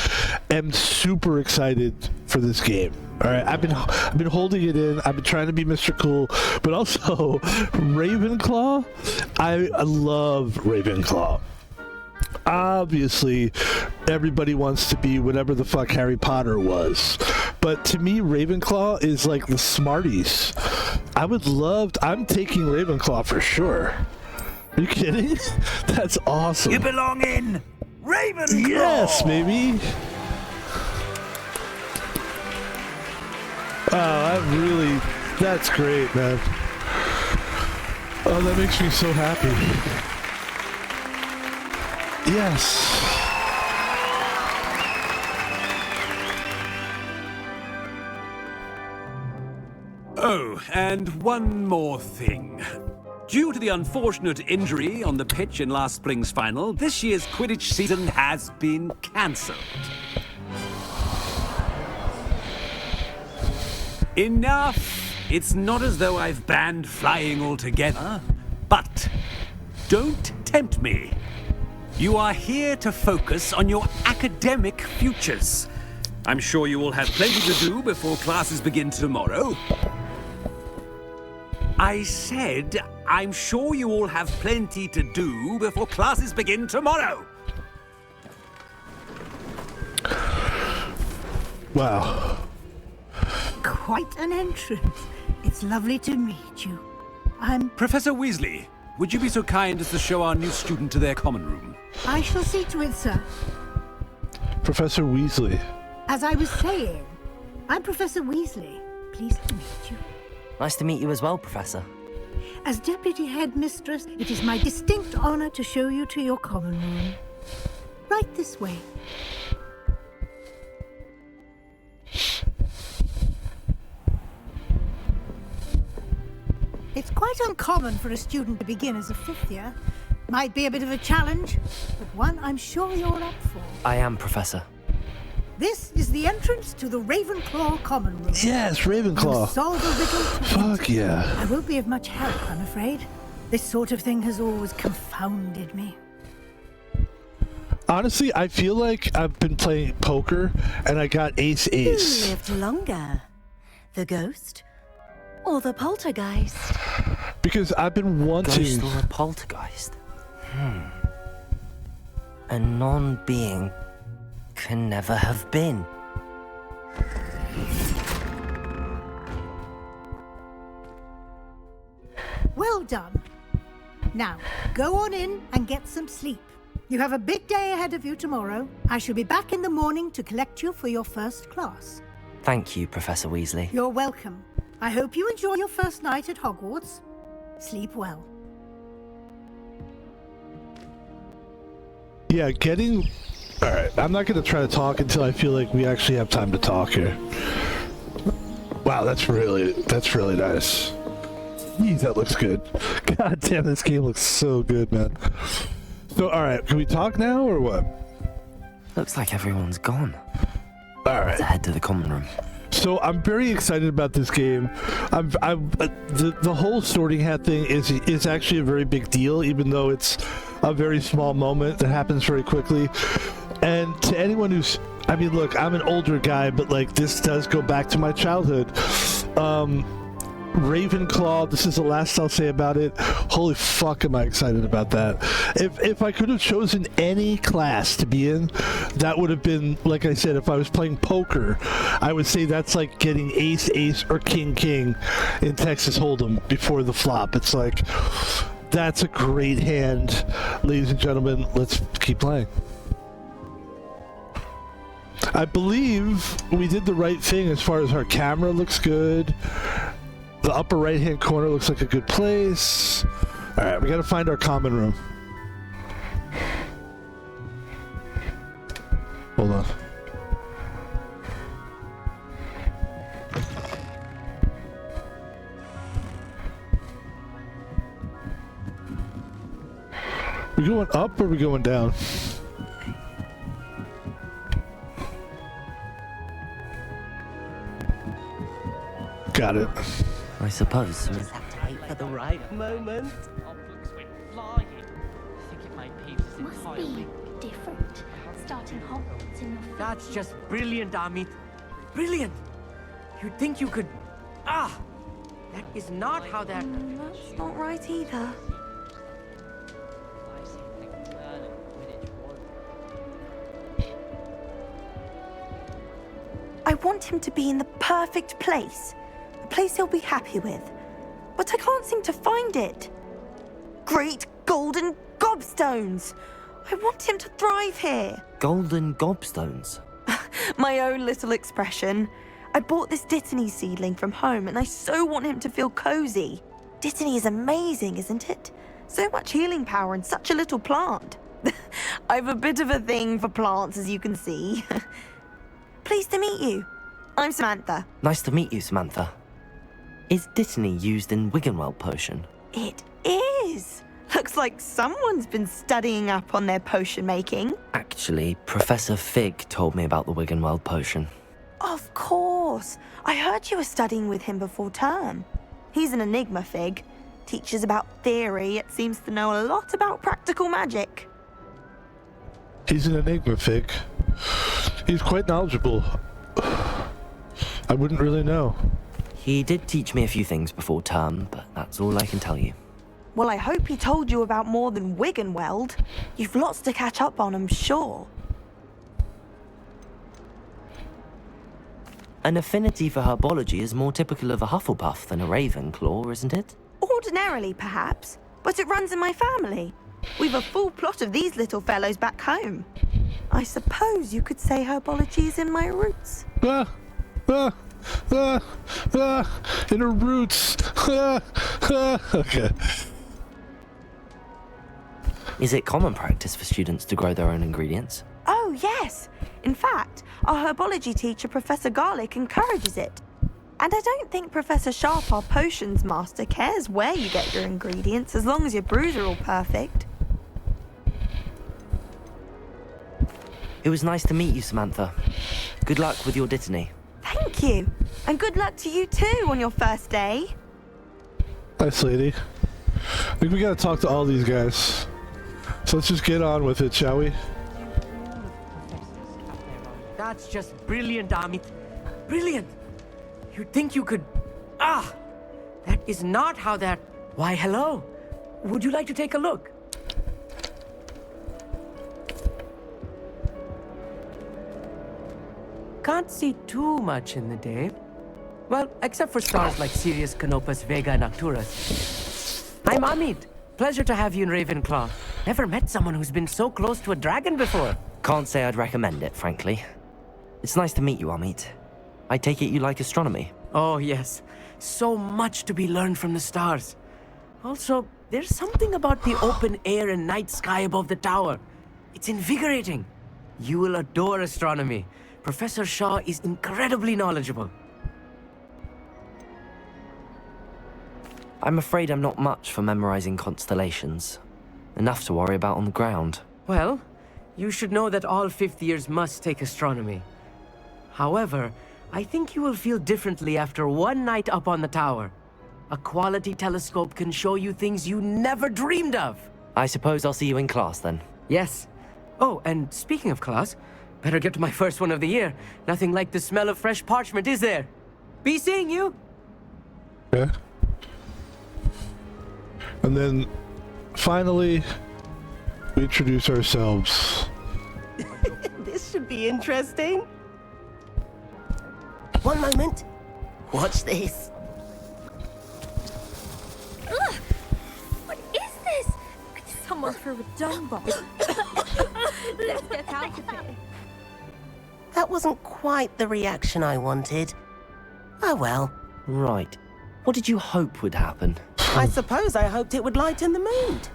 am super excited for this game. All right, I've been holding it in. I've been trying to be Mr. Cool, but also Ravenclaw. I love Ravenclaw. Obviously, everybody wants to be whatever the fuck Harry Potter was. But to me, Ravenclaw is like the Smarties. I'm taking Ravenclaw for sure. Are you kidding? That's awesome. You belong in Ravenclaw! Yes, baby! Oh, that's great, man. Oh, that makes me so happy. Yes. Oh, and one more thing. Due to the unfortunate injury on the pitch in last spring's final, this year's Quidditch season has been cancelled. Enough! It's not as though I've banned flying altogether, but don't tempt me. You are here to focus on your academic futures. I'm sure you will have plenty to do before classes begin tomorrow. I said, I'm sure you all have plenty to do before classes begin tomorrow. Wow. Quite an entrance. It's lovely to meet you. I'm... Professor Weasley, would you be so kind as to show our new student to their common room? I shall see to it, sir. Professor Weasley. As I was saying, I'm Professor Weasley. Pleased to meet you. Nice to meet you as well, Professor. As Deputy Headmistress, it is my distinct honor to show you to your common room. Right this way. It's quite uncommon for a student to begin as a fifth year. Might be a bit of a challenge, but one I'm sure you're up for. I am, Professor. This is the entrance to the Ravenclaw Common Room. Yes, Ravenclaw. Solve a riddle to Fuck yeah. I won't be of much help, I'm afraid. This sort of thing has always confounded me. Honestly, I feel like I've been playing poker and I got ace. Who lived longer? The ghost or the poltergeist? Because I've been wanting... Ghost or a poltergeist? A non-being can never have been. Well done. Now, go on in and get some sleep. You have a big day ahead of you tomorrow. I shall be back in the morning to collect you for your first class. Thank you, Professor Weasley. You're welcome. I hope you enjoy your first night at Hogwarts. Sleep well. Yeah, getting... Alright, I'm not going to try to talk until I feel like we actually have time to talk here. Wow, that's really nice. Jeez, that looks good. God damn, this game looks so good, man. So, alright, can we talk now or what? Looks like everyone's gone. Alright. Let's head to the common room. So I'm very excited about this game. The whole sorting hat thing is actually a very big deal, even though it's a very small moment that happens very quickly. And to anyone who's, I mean, look, I'm an older guy, but like this does go back to my childhood. Ravenclaw, this is the last I'll say about it. Holy fuck, am I excited about that. If I could have chosen any class to be in, that would have been, like I said, if I was playing poker, I would say that's like getting ace, ace, or king, king in Texas Hold'em before the flop. It's like, that's a great hand. Ladies and gentlemen, let's keep playing. I believe we did the right thing as far as our camera looks good. The upper right-hand corner looks like a good place. All right, we got to find our common room. Hold on. We going up or we going down? Got it. I suppose. At the right moment. Must be different. Starting Hogwarts in the... That's just brilliant, Amit. Brilliant! You'd think you could... That is not how that... That's not right either. I want him to be in the perfect place. A place he'll be happy with. But I can't seem to find it. Great golden gobstones! I want him to thrive here. Golden gobstones? My own little expression. I bought this Dittany seedling from home and I so want him to feel cozy. Dittany is amazing, isn't it? So much healing power in such a little plant. I have a bit of a thing for plants, as you can see. Pleased to meet you. I'm Samantha. Nice to meet you, Samantha. Is Dittany used in Wiggenweld potion? It is. Looks like someone's been studying up on their potion making. Actually, Professor Fig told me about the Wiggenweld potion. Of course. I heard you were studying with him before term. He's an enigma, Fig. Teaches about theory, yet seems to know a lot about practical magic. He's an enigma, Fig. He's quite knowledgeable. I wouldn't really know. He did teach me a few things before term, but that's all I can tell you. Well, I hope he told you about more than Wiggenweld. You've lots to catch up on, I'm sure. An affinity for herbology is more typical of a Hufflepuff than a Ravenclaw, isn't it? Ordinarily, perhaps, but it runs in my family. We've a full plot of these little fellows back home. I suppose you could say herbology is in my roots. In her roots. Okay. Is it common practice for students to grow their own ingredients? Oh, yes. In fact, our herbology teacher, Professor Garlick, encourages it. And I don't think Professor Sharp, our potions master, cares where you get your ingredients, as long as your brews are all perfect. It was nice to meet you, Samantha. Good luck with your dittany. Thank you. And good luck to you too on your first day. Nice lady. I think we gotta talk to all these guys. So let's just get on with it, shall we? That's just brilliant, Amit. Brilliant! You'd think you could... Ah! That is not how that... Why, hello. Would you like to take a look? Can't see too much in the day. Well, except for stars like Sirius, Canopus, Vega, and Arcturus. I'm Amit. Pleasure to have you in Ravenclaw. Never met someone who's been so close to a dragon before. Can't say I'd recommend it, frankly. It's nice to meet you, Amit. I take it you like astronomy? Oh, yes. So much to be learned from the stars. Also, there's something about the open air and night sky above the tower. It's invigorating. You will adore astronomy. Professor Shaw is incredibly knowledgeable. I'm afraid I'm not much for memorizing constellations. Enough to worry about on the ground. Well, you should know that all fifth years must take astronomy. However, I think you will feel differently after one night up on the tower. A quality telescope can show you things you never dreamed of. I suppose I'll see you in class then. Yes. Oh, and speaking of class, better get to my first one of the year. Nothing like the smell of fresh parchment, is there? Be seeing you! Yeah. And then, finally, we introduce ourselves. This should be interesting. One moment. Watch this. Ugh! What is this? Someone threw a dung bomb. Let's get out of here. That wasn't quite the reaction I wanted. Oh well. Right. What did you hope would happen? I suppose I hoped it would lighten the mood.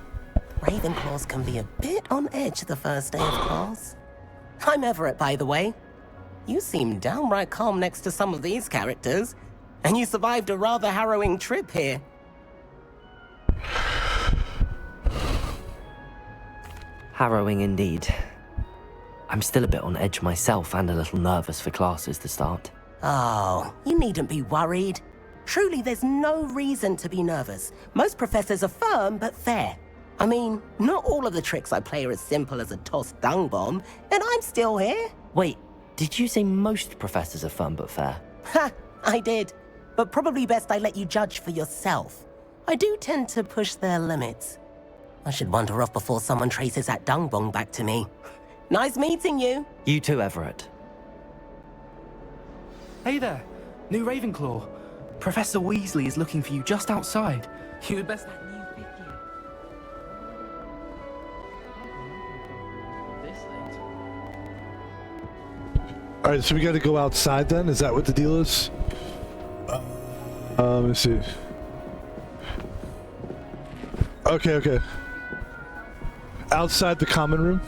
Ravenclaws can be a bit on edge the first day of class. I'm Everett, by the way. You seem downright calm next to some of these characters, and you survived a rather harrowing trip here. Harrowing indeed. I'm still a bit on edge myself and a little nervous for classes to start. Oh, you needn't be worried. Truly, there's no reason to be nervous. Most professors are firm but fair. I mean, not all of the tricks I play are as simple as a tossed dung bomb, and I'm still here. Wait, did you say most professors are firm but fair? Ha, I did. But probably best I let you judge for yourself. I do tend to push their limits. I should wander off before someone traces that dung bomb back to me. Nice meeting you. You too, Everett. Hey there, new Ravenclaw. Professor Weasley is looking for you just outside. You'd best... Alright, so we gotta go outside then? Is that what the deal is? Let me see. Okay. Outside the common room?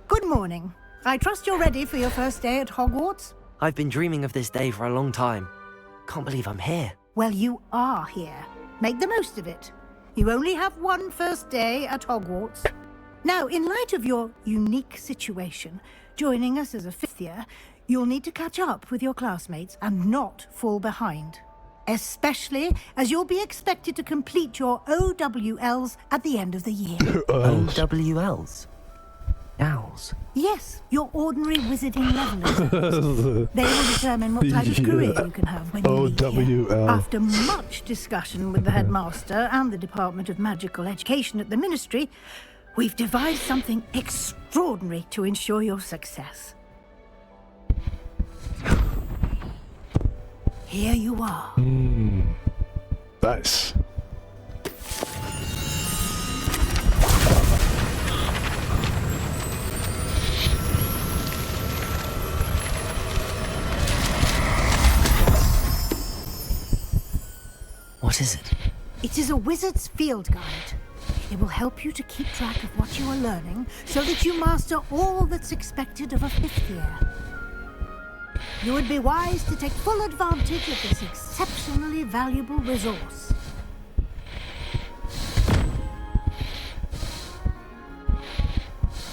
Good morning. I trust you're ready for your first day at Hogwarts? I've been dreaming of this day for a long time. Can't believe I'm here. Well, you are here. Make the most of it. You only have one first day at Hogwarts. Now, in light of your unique situation, joining us as a fifth year, you'll need to catch up with your classmates and not fall behind. Especially as you'll be expected to complete your OWLs at the end of the year. OWLs? Owls? Yes, your ordinary wizarding levelers. They will determine what type of career you can have when you leave here. After much discussion with the headmaster and the Department of Magical Education at the Ministry, we've devised something extraordinary to ensure your success. Here you are. Nice. What is it? It is a wizard's field guide. It will help you to keep track of what you are learning so that you master all that's expected of a 5th year. You would be wise to take full advantage of this exceptionally valuable resource.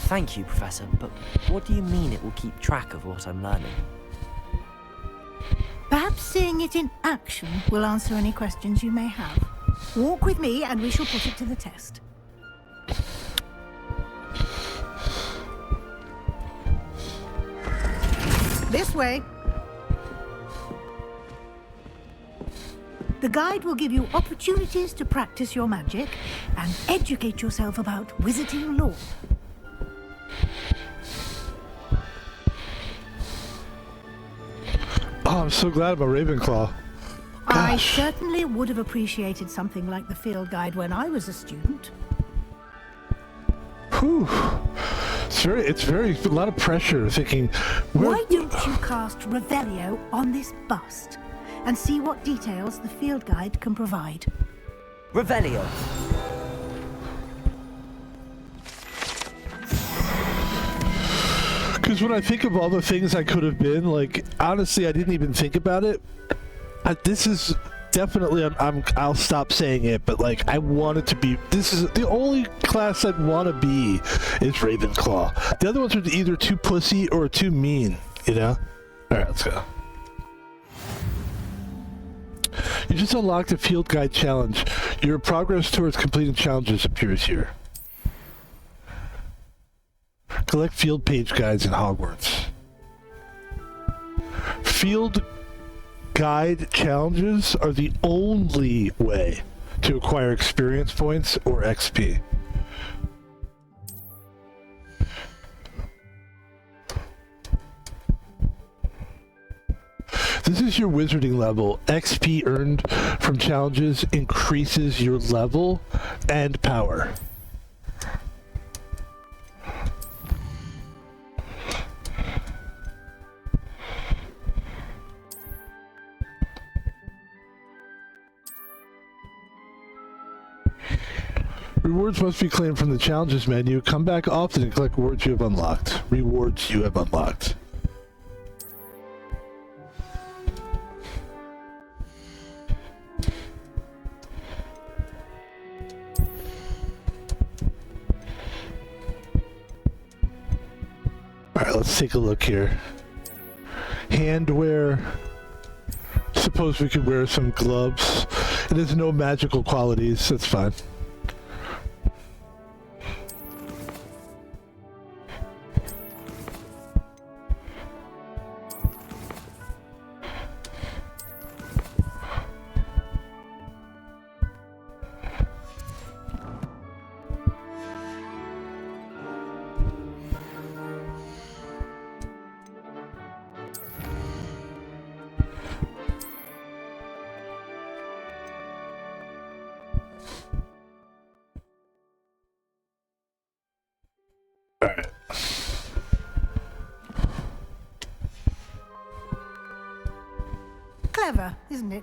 Thank you, Professor, but what do you mean it will keep track of what I'm learning? Perhaps seeing it in action will answer any questions you may have. Walk with me and we shall put it to the test. This way. The guide will give you opportunities to practice your magic and educate yourself about wizarding lore. Oh, I'm so glad I'm a Ravenclaw. I certainly would have appreciated something like the field guide when I was a student. Whew. It's a lot of pressure thinking. Why don't you cast Revelio on this bust and see what details the field guide can provide? Revelio. Because when I think of all the things I could have been, like, honestly, I didn't even think about it. This is definitely, I'll stop saying it, but like, I want it to be, this is the only class I'd want to be is Ravenclaw. The other ones are either too pussy or too mean, you know? Alright, let's go. You just unlocked a field guide challenge. Your progress towards completing challenges appears here. Collect field page guides in Hogwarts. Field guide challenges are the only way to acquire experience points or XP. This is your wizarding level. XP earned from challenges increases your level and power. Rewards must be claimed from the challenges menu. Come back often and collect rewards you have unlocked. Rewards you have unlocked. Alright, let's take a look here. Handwear. Suppose we could wear some gloves. It has no magical qualities, that's fine. Clever, isn't it?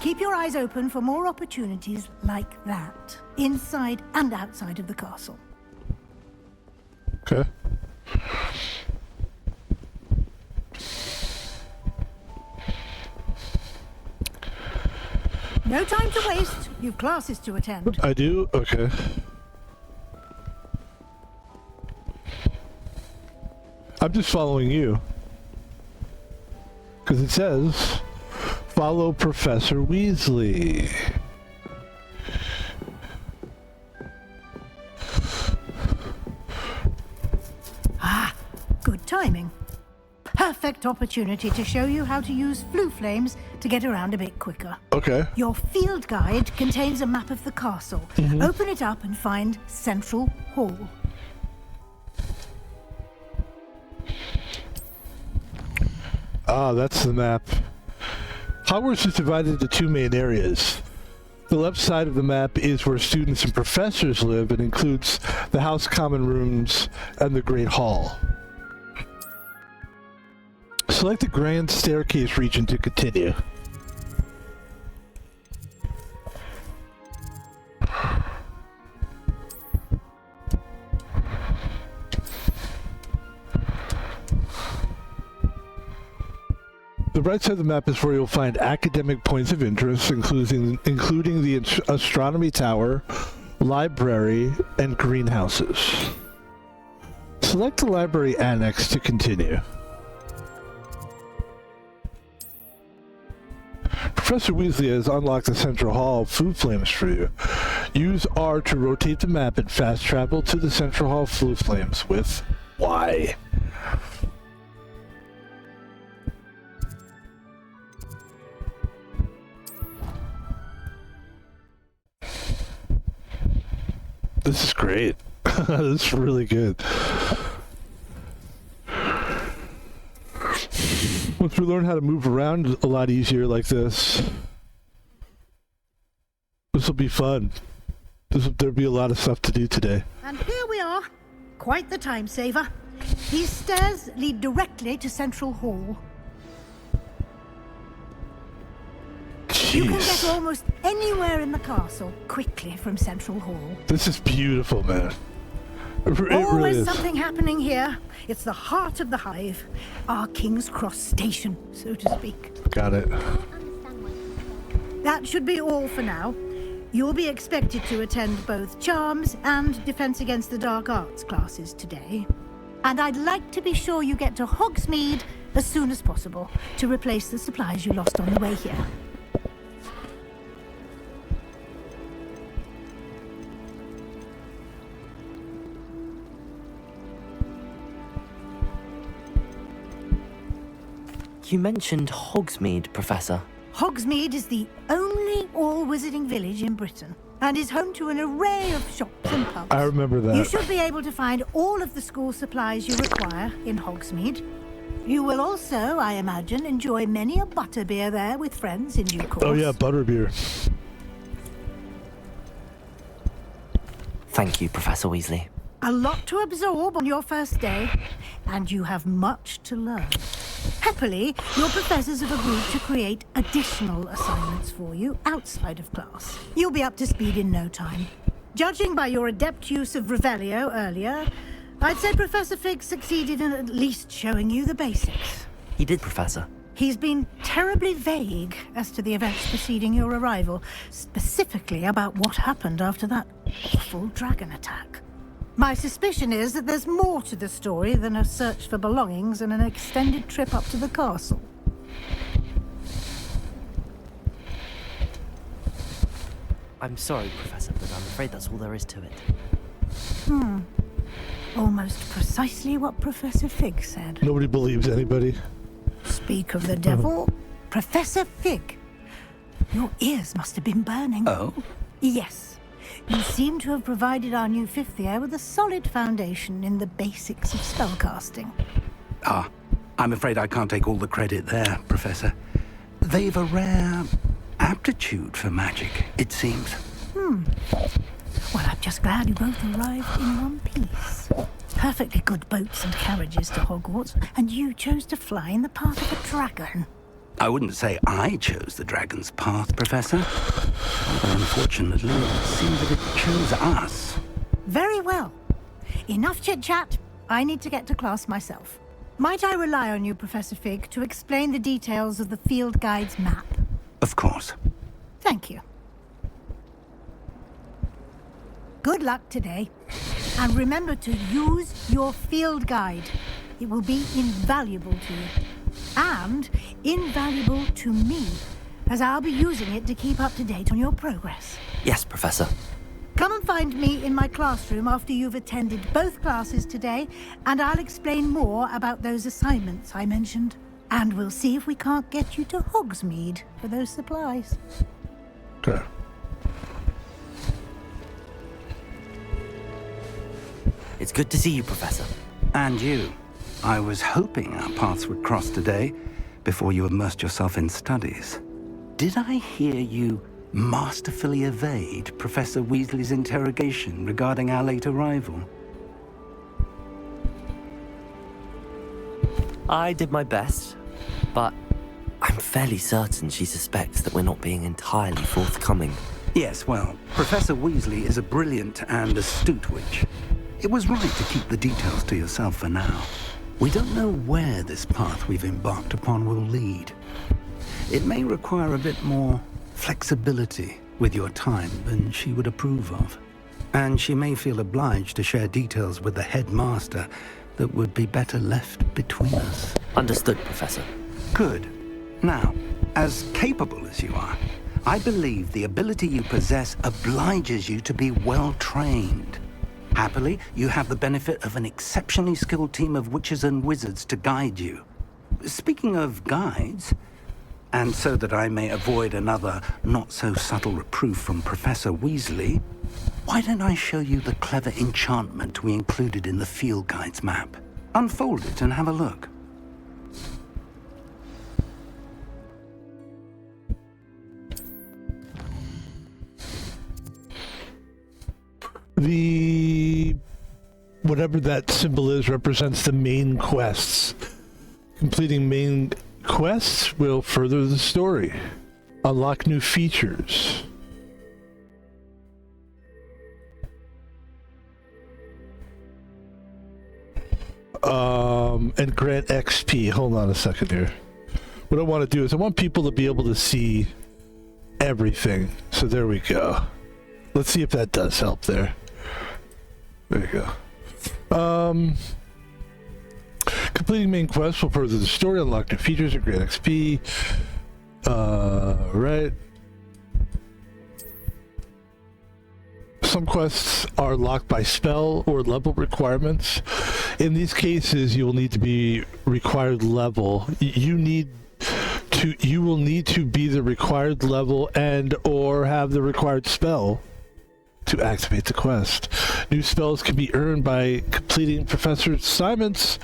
Keep your eyes open for more opportunities like that, inside and outside of the castle. Okay. No time to waste. You've classes to attend. I do? Okay. I'm just following you. Because it says, follow Professor Weasley. Ah, good timing. Perfect opportunity to show you how to use flue flames to get around a bit quicker. Okay. Your field guide contains a map of the castle. Open it up and find Central Hall. Ah, that's the map. Hogwarts is divided into two main areas. The left side of the map is where students and professors live and includes the House Common Rooms and the Great Hall. Select the Grand Staircase region to continue. The right side of the map is where you'll find academic points of interest, including the astronomy tower, library, and greenhouses. Select the library annex to continue. Professor Weasley has unlocked the Central Hall food flames for you. Use R to rotate the map and fast travel to the Central Hall food flames with Y. This is great. This is really good. Once we learn how to move around a lot easier like this will be fun. There'll be a lot of stuff to do today. And here we are. Quite the time saver. These stairs lead directly to Central Hall. Jeez. You can get almost anywhere in the castle quickly from Central Hall. This is beautiful, man. It really Always is. something happening here. It's the heart of the hive. Our King's Cross station, so to speak. Got it. That should be all for now. You'll be expected to attend both Charms and Defense Against the Dark Arts classes today. And I'd like to be sure you get to Hogsmeade as soon as possible to replace the supplies you lost on the way here. You mentioned Hogsmeade, Professor. Hogsmeade is the only all-wizarding village in Britain and is home to an array of shops and pubs. I remember that. You should be able to find all of the school supplies you require in Hogsmeade. You will also, I imagine, enjoy many a butterbeer there with friends in due course. Oh yeah, butterbeer. Thank you, Professor Weasley. A lot to absorb on your first day, and you have much to learn. Happily, your professors have agreed to create additional assignments for you outside of class. You'll be up to speed in no time. Judging by your adept use of Revelio earlier, I'd say Professor Fig succeeded in at least showing you the basics. He did, Professor. He's been terribly vague as to the events preceding your arrival, specifically about what happened after that awful dragon attack. My suspicion is that there's more to the story than a search for belongings and an extended trip up to the castle. I'm sorry, Professor, but I'm afraid that's all there is to it. Almost precisely what Professor Fig said. Nobody believes anybody. Speak of the devil, Professor Fig. Your ears must have been burning. Oh? Yes. You seem to have provided our new fifth year with a solid foundation in the basics of spellcasting. I'm afraid I can't take all the credit there, Professor. They've a rare aptitude for magic, it seems. Well, I'm just glad you both arrived in one piece. Perfectly good boats and carriages to Hogwarts, and you chose to fly in the path of a dragon. I wouldn't say I chose the dragon's path, Professor. But unfortunately, it seems that it chose us. Very well. Enough chit-chat. I need to get to class myself. Might I rely on you, Professor Fig, to explain the details of the field guide's map? Of course. Thank you. Good luck today. And remember to use your field guide. It will be invaluable to you. And invaluable to me, as I'll be using it to keep up to date on your progress. Yes, Professor. Come and find me in my classroom after you've attended both classes today, and I'll explain more about those assignments I mentioned. And we'll see if we can't get you to Hogsmeade for those supplies. Okay. It's good to see you, Professor. And you. I was hoping our paths would cross today, before you immersed yourself in studies. Did I hear you masterfully evade Professor Weasley's interrogation regarding our late arrival? I did my best, but I'm fairly certain she suspects that we're not being entirely forthcoming. Yes, well, Professor Weasley is a brilliant and astute witch. It was right to keep the details to yourself for now. We don't know where this path we've embarked upon will lead. It may require a bit more flexibility with your time than she would approve of. And she may feel obliged to share details with the headmaster that would be better left between us. Understood, Professor. Good. Now, as capable as you are, I believe the ability you possess obliges you to be well trained. Happily, you have the benefit of an exceptionally skilled team of witches and wizards to guide you. Speaking of guides, and so that I may avoid another not-so-subtle reproof from Professor Weasley, why don't I show you the clever enchantment we included in the field guide's map? Unfold it and have a look. Whatever that symbol is represents the main quests. Completing main quests will further the story. Unlock new features. And grant XP. Hold on a second here. What I want to do is I want people to be able to see everything. So there we go. Let's see if that does help there. There you go. Completing main quests will further the story, unlock new features, and grant XP. Right. Some quests are locked by spell or level requirements. In these cases, you will need to be required level. You will need to be the required level and or have the required spell to activate the quest. New spells can be earned by completing professor assignments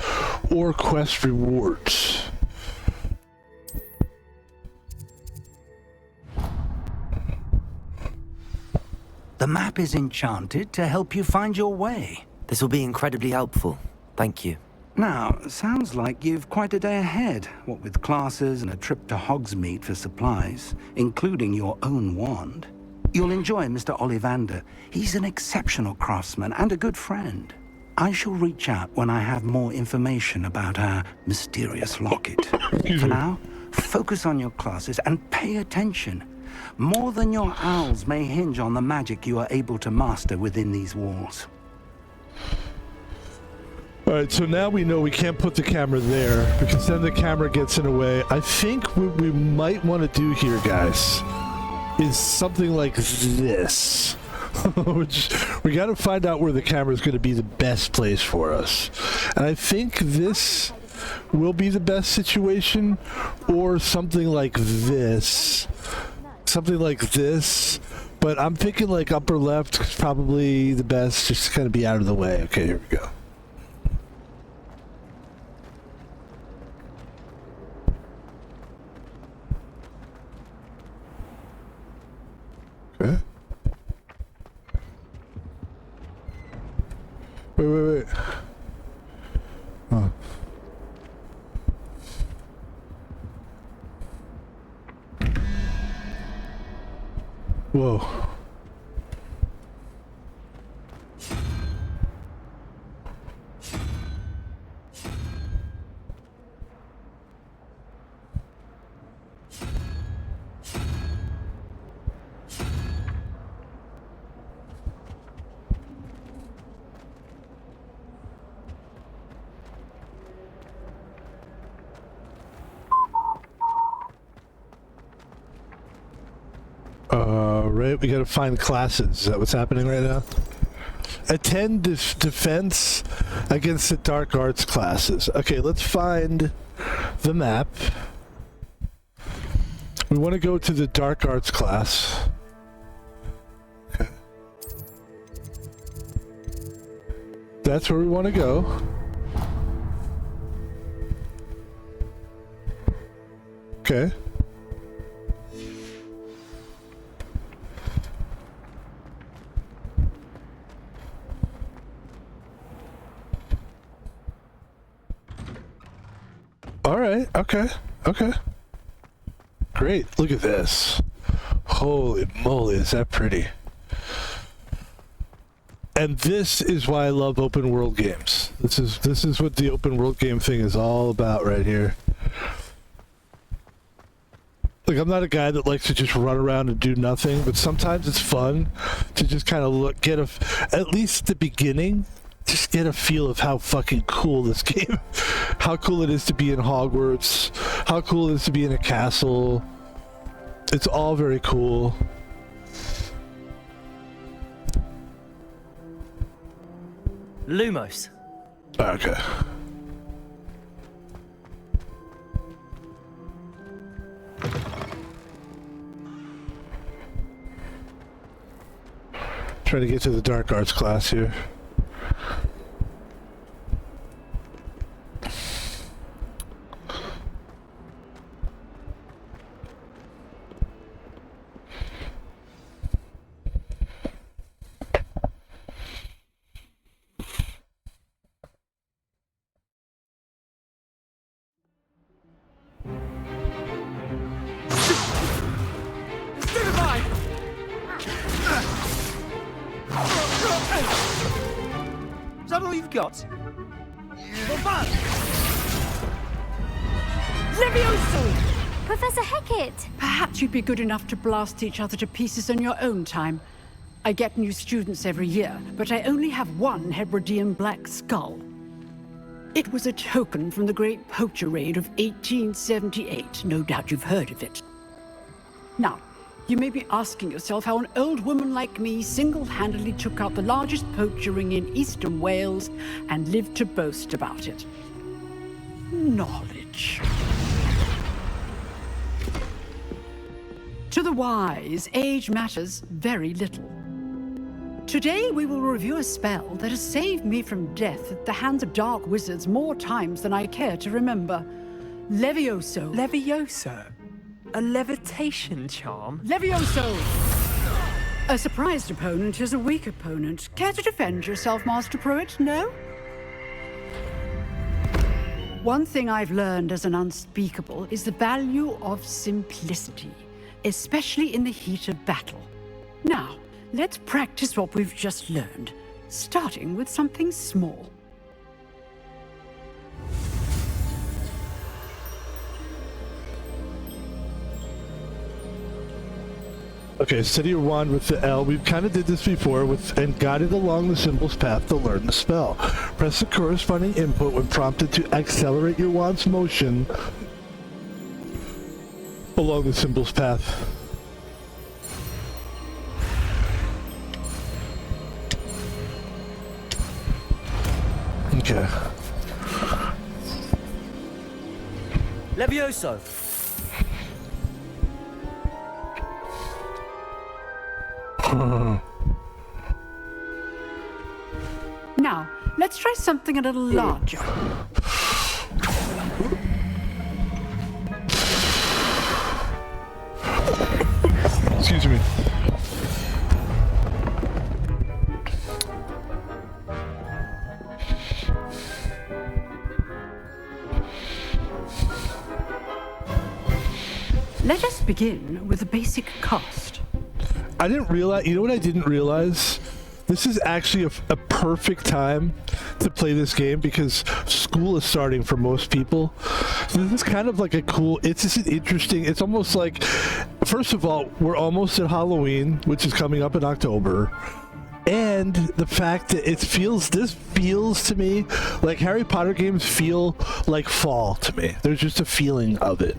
or quest rewards. The map is enchanted to help you find your way. This will be incredibly helpful. Thank you. Now, sounds like you've quite a day ahead, what with classes and a trip to Hogsmeade for supplies, including your own wand. You'll enjoy Mr. Ollivander. He's an exceptional craftsman and a good friend. I shall reach out when I have more information about our mysterious locket. For now, focus on your classes and pay attention. More than your owls may hinge on the magic you are able to master within these walls. Alright, so now we know we can't put the camera there, because then the camera gets in the way. I think what we might want to do here, guys, is something like this. Which we got to find out where the camera is going to be the best place for us. And I think this will be the best situation, or something like this. Something like this. But I'm thinking like upper left is probably the best, just to kind of be out of the way. Okay, here we go. Okay. Wait. Oh. Whoa. Right, we gotta find classes. Is that what's happening right now? Attend defense against the dark arts classes. Okay, let's find the map. We want to go to the dark arts class. Okay. That's where we want to go. Okay. Alright, okay. Great, look at this. Holy moly, is that pretty. And this is why I love open world games. This is what the open world game thing is all about right here. Like, I'm not a guy that likes to just run around and do nothing, but sometimes it's fun to just kind of at least at the beginning, just get a feel of how fucking cool this game, how cool it is to be in Hogwarts, how cool it is to be in a castle. It's all very cool. Lumos. Okay. Trying to get to the dark arts class here. Is that all you've got? Levioso! Professor Hecat! Perhaps you'd be good enough to blast each other to pieces in your own time. I get new students every year, but I only have one Hebridean black skull. It was a token from the Great Poacher Raid of 1878. No doubt you've heard of it. Now, you may be asking yourself how an old woman like me single-handedly took out the largest poacher ring in eastern Wales and lived to boast about it. Knowledge. To the wise, age matters very little. Today we will review a spell that has saved me from death at the hands of dark wizards more times than I care to remember. Levioso. Levioso? A levitation charm? Levioso! A surprised opponent is a weak opponent. Care to defend yourself, Master Pruitt? No? One thing I've learned as an unspeakable is the value of simplicity, especially in the heat of battle. Now, let's practice what we've just learned, starting with something small. Okay, steady your wand with the L. We've kind of did this before and guided along the symbol's path to learn the spell. Press the corresponding input when prompted to accelerate your wand's motion along the symbol's path. Okay. Levioso. Now, let's try something a little larger. Excuse me. Let us begin with a basic cast. I didn't realize, you know what I didn't realize? This is actually a perfect time to play this game because school is starting for most people. So this is kind of like a cool, it's just an interesting, it's almost like, first of all, we're almost at Halloween, which is coming up in October. And the fact that this feels to me like Harry Potter games feel like fall to me. There's just a feeling of it.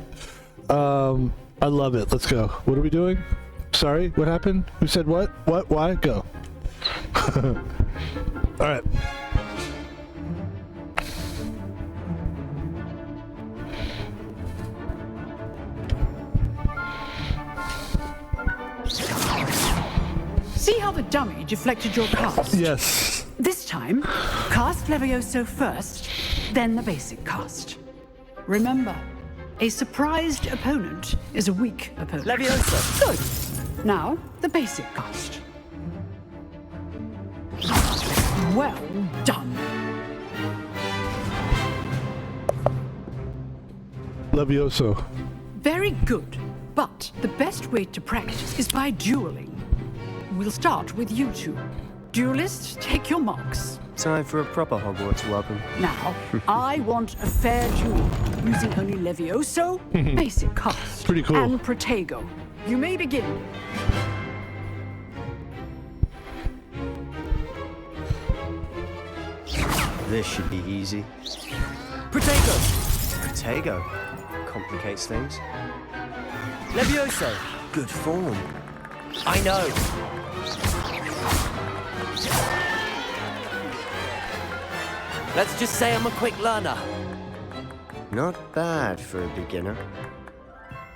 I love it. Let's go. What are we doing? Sorry, what happened? Who said what? What? Why? Go. All right. See how the dummy deflected your cast? Yes. This time, cast Levioso first, then the basic cast. Remember, a surprised opponent is a weak opponent. Levioso. Good. Now, the basic cast. Well done. Levioso. Very good. But the best way to practice is by dueling. We'll start with you two. Duelists, take your marks. Time for a proper Hogwarts welcome. Now, I want a fair duel, using only Levioso, basic cast, pretty cool, and Protego. You may begin. This should be easy. Protego! Protego. Complicates things. Levioso! Good form. I know. Let's just say I'm a quick learner. Not bad for a beginner.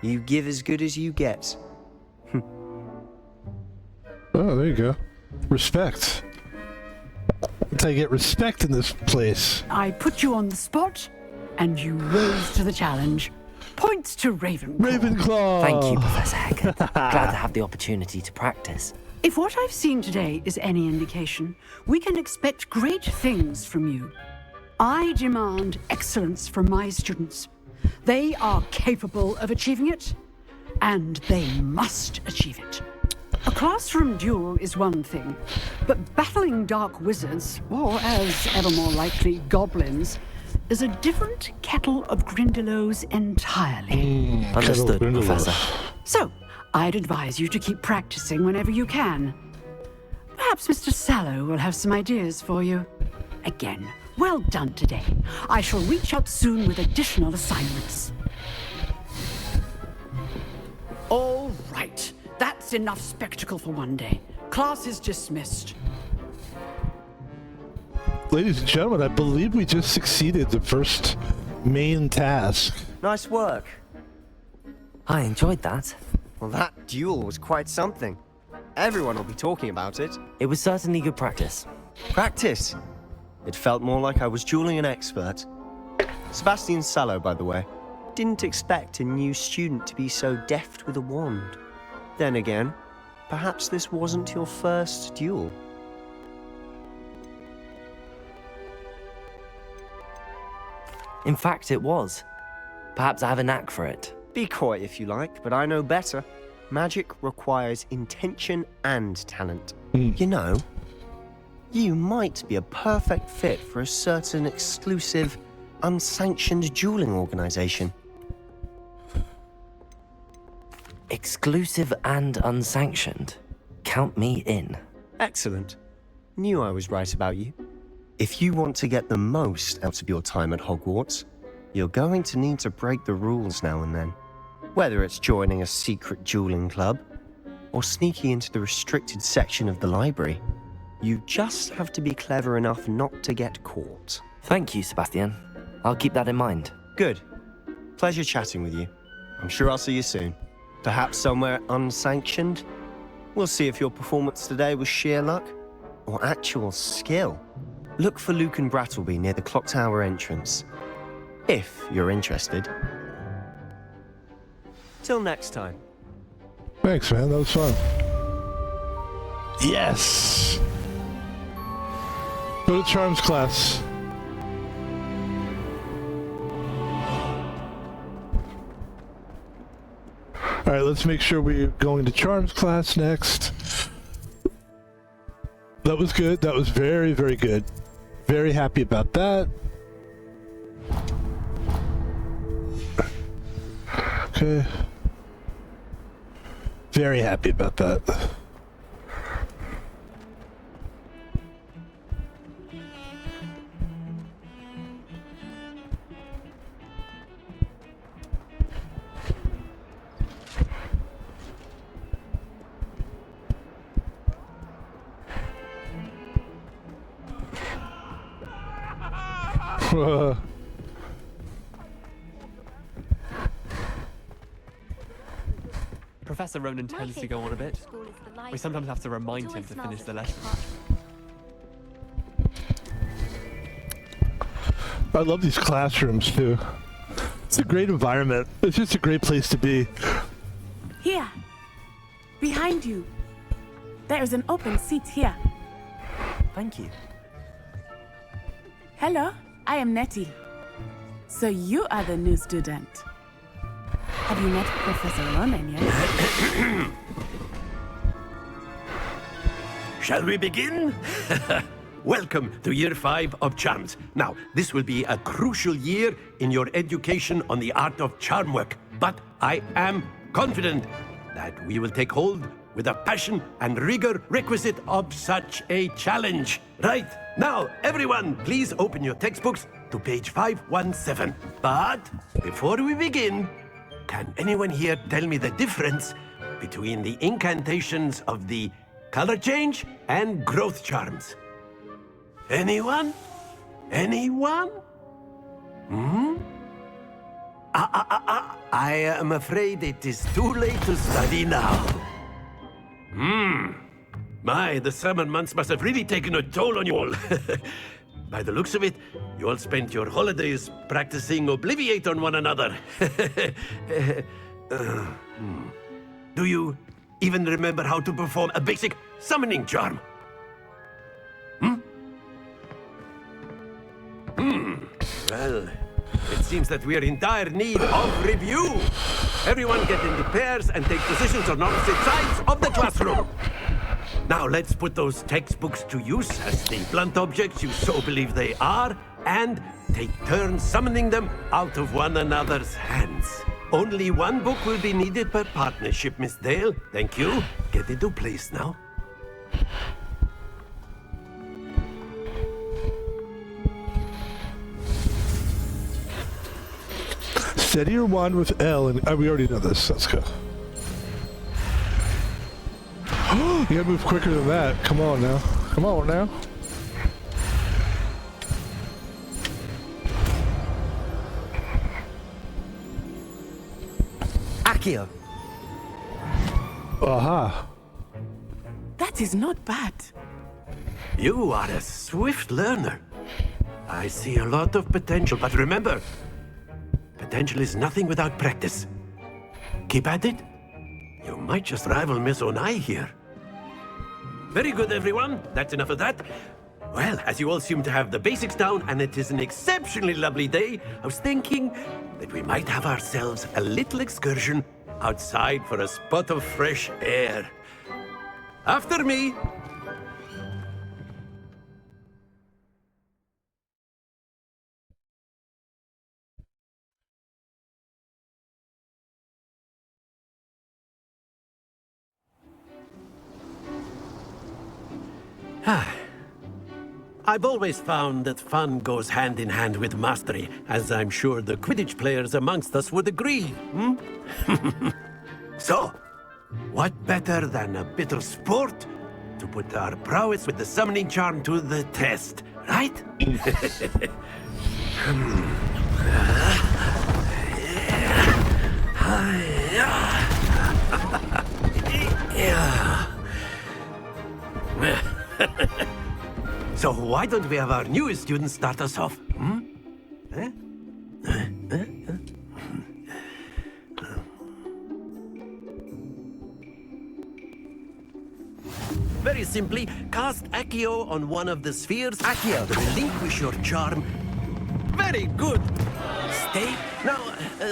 You give as good as you get. Oh, there you go. Respect. That's how you get respect in this place. I put you on the spot, and you rose to the challenge. Points to Ravenclaw. Ravenclaw! Thank you, Professor Hecat. Glad to have the opportunity to practice. If what I've seen today is any indication, we can expect great things from you. I demand excellence from my students. They are capable of achieving it, and they must achieve it. A classroom duel is one thing, but battling dark wizards, or as ever more likely, goblins, is a different kettle of Grindylows entirely. Understood, Professor. So, I'd advise you to keep practicing whenever you can. Perhaps Mr. Sallow will have some ideas for you. Again, well done today. I shall reach out soon with additional assignments. All right. That's enough spectacle for one day. Class is dismissed. Ladies and gentlemen, I believe we just succeeded the first main task. Nice work. I enjoyed that. Well, that duel was quite something. Everyone will be talking about it. It was certainly good practice. Practice? It felt more like I was dueling an expert. Sebastian Sallow, by the way. Didn't expect a new student to be so deft with a wand. Then again, perhaps this wasn't your first duel. In fact, it was. Perhaps I have a knack for it. Be coy if you like, but I know better. Magic requires intention and talent. You know, you might be a perfect fit for a certain exclusive, unsanctioned dueling organization. Exclusive and unsanctioned. Count me in. Excellent. Knew I was right about you. If you want to get the most out of your time at Hogwarts, you're going to need to break the rules now and then. Whether it's joining a secret dueling club, or sneaking into the restricted section of the library, you just have to be clever enough not to get caught. Thank you, Sebastian. I'll keep that in mind. Good. Pleasure chatting with you. I'm sure I'll see you soon. Perhaps somewhere unsanctioned? We'll see if your performance today was sheer luck or actual skill. Look for Luke and Brattleby near the clock tower entrance, if you're interested. Till next time. Thanks, man. That was fun. Yes! Go to Charms class. All right, let's make sure we're going to Charms class next. That was good. That was very, very good. Very happy about that. Okay. Very happy about that. Professor Ronan tends to go on a bit. We sometimes have to remind him to finish the lesson. I love these classrooms too. It's a great environment. It's just a great place to be. Here, behind you. There is an open seat here. Thank you. Hello, I am Nettie. So you are the new student. Have you met Professor Ronan yet? Shall we begin? Welcome to Year 5 of Charms. Now, this will be a crucial year in your education on the art of charm work, but I am confident that we will take hold with the passion and rigor requisite of such a challenge. Right, now, everyone, please open your textbooks to page 517. But before we begin, can anyone here tell me the difference between the incantations of the color change and growth charms? Anyone? Anyone? I am afraid it is too late to study now. My, the summer months must have really taken a toll on you all. By the looks of it, you all spent your holidays practicing Obliviate on one another. Do you even remember how to perform a basic summoning charm? Well, it seems that we are in dire need of review. Everyone get into pairs and take positions on opposite sides of the classroom. Now let's put those textbooks to use as the blunt objects you so believe they are, and take turns summoning them out of one another's hands. Only one book will be needed per partnership, Miss Dale. Thank you. Get into place now. Steady your wand with L, and we already know this. Let's go. You gotta move quicker than that. Come on now. Come on now. Accio. Aha. That is not bad. You are a swift learner. I see a lot of potential, but remember, potential is nothing without practice. Keep at it. You might just rival Miss Onai here. Very good, everyone. That's enough of that. Well, as you all seem to have the basics down, and it is an exceptionally lovely day, I was thinking that we might have ourselves a little excursion outside for a spot of fresh air. After me. I've always found that fun goes hand in hand with mastery, as I'm sure the Quidditch players amongst us would agree. So, what better than a bit of sport to put our prowess with the summoning charm to the test, right? So why don't we have our newest student start us off? Very simply, cast Accio on one of the spheres. Accio, relinquish your charm. Very good. Stay. Now,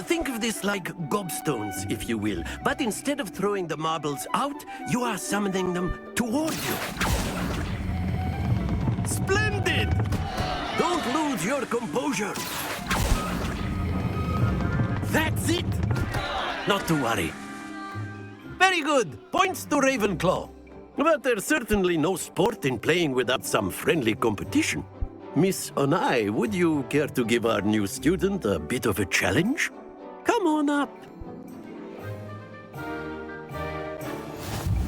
think of this like gobstones, if you will. But instead of throwing the marbles out, you are summoning them toward you. Splendid! Don't lose your composure. That's it. Not to worry. Very good. Points to Ravenclaw. But there's certainly no sport in playing without some friendly competition. Miss Onai, would you care to give our new student a bit of a challenge? Come on up.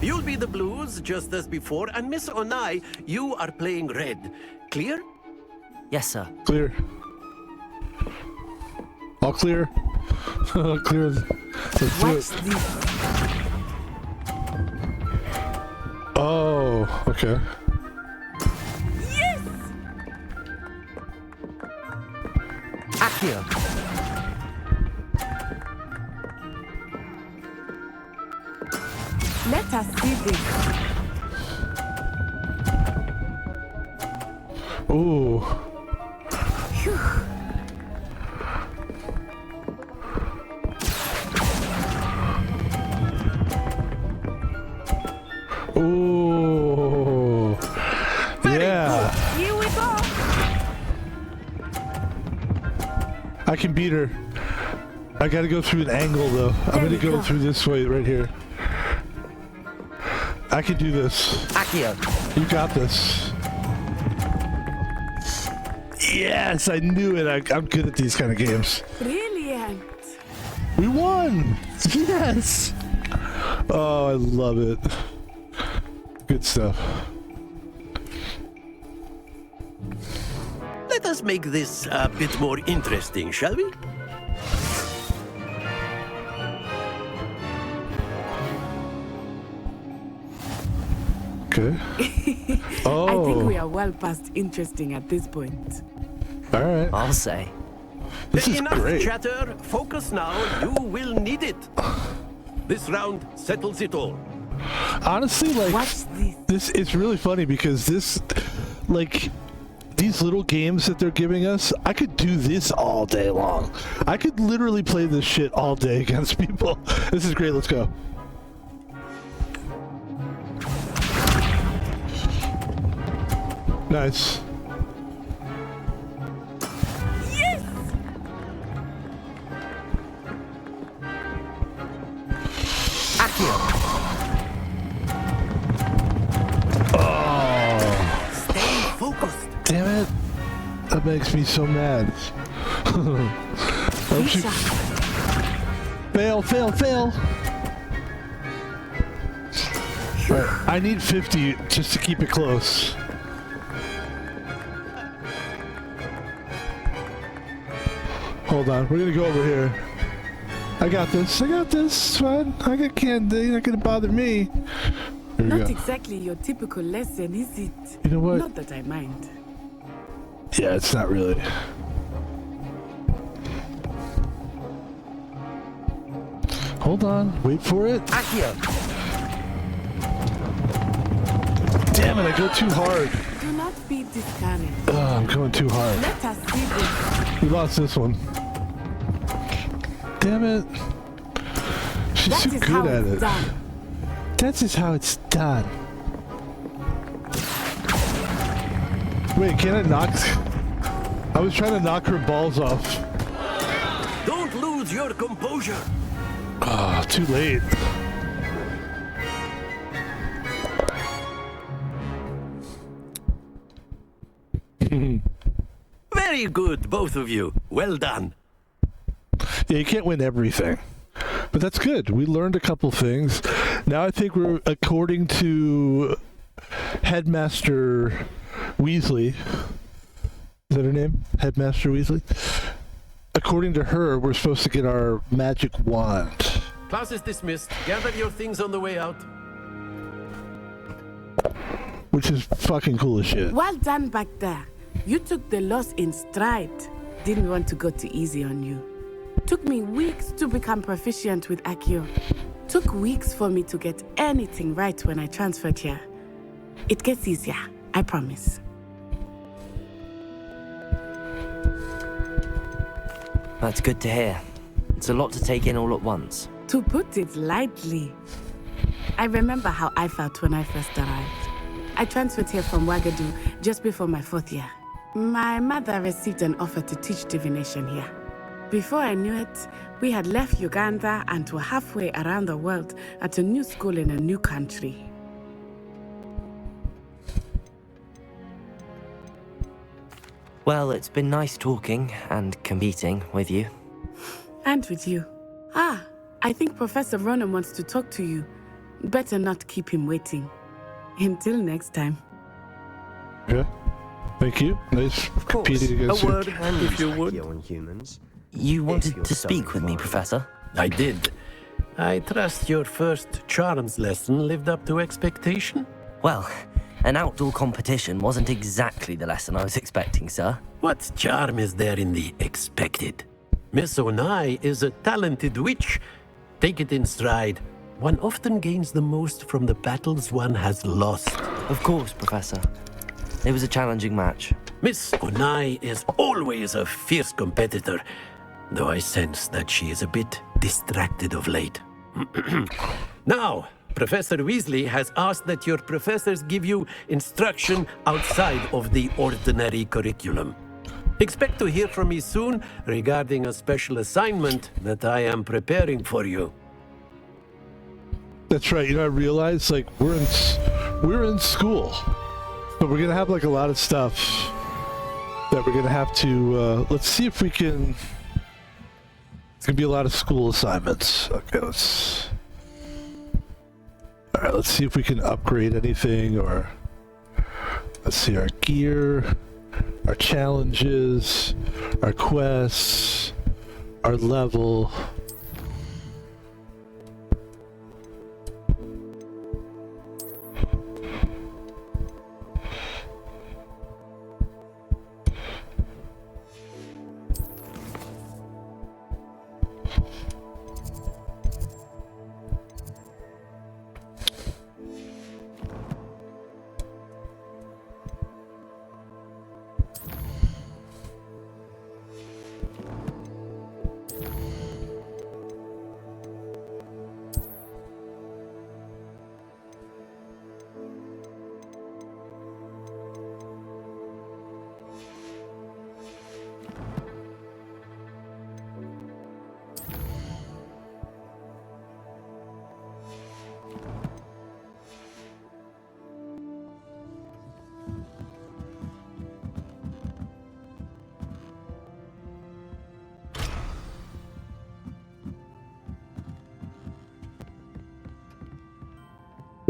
You'll be the blues, just as before, and Miss Onai, you are playing red. Clear? Yes, sir. Clear. All clear. Clear. Let's do it. Oh, okay. Yes! Accio. Let us see this. Ooh. Phew. Ooh. can beat her. I gotta go through an angle though. I'm gonna go through this way right here. I can do this. Accio. You got this. Yes, I knew it. I'm good at these kind of games. Brilliant. We won. Yes. Oh, I love it. Good stuff. Let us make this a bit more interesting, shall we? Okay. Oh. I think we are well past interesting at this point. All right. I'll say. This is Enough great. chatter. Focus now. You will need it. This round settles it all. Honestly, like, this it's really funny because this, like, these little games that they're giving us, I could do this all day long. I could literally play this shit all day against people. This is great. Let's go. Nice. Yes! Accio. Oh. Stay focused. Damn it. That makes me so mad. Oh, shoot. Fail, fail, fail. Right. I need 50 just to keep it close. Hold on, we're gonna go over here. I got this, I got this, it's fine. I got candy, you're not gonna bother me. Here we Not go. exactly your typical lesson, is it? You know what? Not that I mind. Yeah, it's not really. Hold on, wait for it. Accio. Damn it, I go too hard. Do not be discouraged. Oh, I'm going too hard. Let us see this. We lost this one. Damn it. She's That too is how good at it's it. done. That's just how it's done. Wait, can I knock? I was trying to knock her balls off. Don't lose your composure. Ah, too late. Very good, both of you. Well done. Yeah, you can't win everything. But that's good. We learned a couple things. Now I think we're, according to Headmaster Weasley. Is that her name? Headmaster Weasley? According to her, we're supposed to get our magic wand. Class is dismissed. Gather your things on the way out. Which is fucking cool as shit. Well done back there. You took the loss in stride. Didn't want to go too easy on you. Took me weeks to become proficient with Accio. Took weeks for me to get anything right when I transferred here. It gets easier, I promise. That's good to hear. It's a lot to take in all at once. To put it lightly, I remember how I felt when I first arrived. I transferred here from Wagadu just before my 4th year. My mother received an offer to teach divination here. Before I knew it, we had left Uganda and were halfway around the world at a new school in a new country. Well, it's been nice talking and competing with you. And with you. Ah, I think Professor Ronan wants to talk to you. Better not keep him waiting. Until next time. Yeah. Thank you. Nice competing against A word, you. if you would. On humans. You wanted to speak with me, Professor? I did. I trust your first charms lesson lived up to expectation? Well, an outdoor competition wasn't exactly the lesson I was expecting, sir. What charm is there in the expected? Miss Onai is a talented witch. Take it in stride. One often gains the most from the battles one has lost. Of course, Professor. It was a challenging match. Miss Onai is always a fierce competitor, though I sense that she is a bit distracted of late. Now, Professor Weasley has asked that your professors give you instruction outside of the ordinary curriculum. Expect to hear from me soon regarding a special assignment that I am preparing for you. That's right. You know, I realized like we're in school, but we're gonna have like a lot of stuff that we're gonna have to. Let's see if we can. It's gonna be a lot of school assignments. Okay, let's. All right, let's see if we can upgrade anything, or let's see our gear, our challenges, our quests, our level.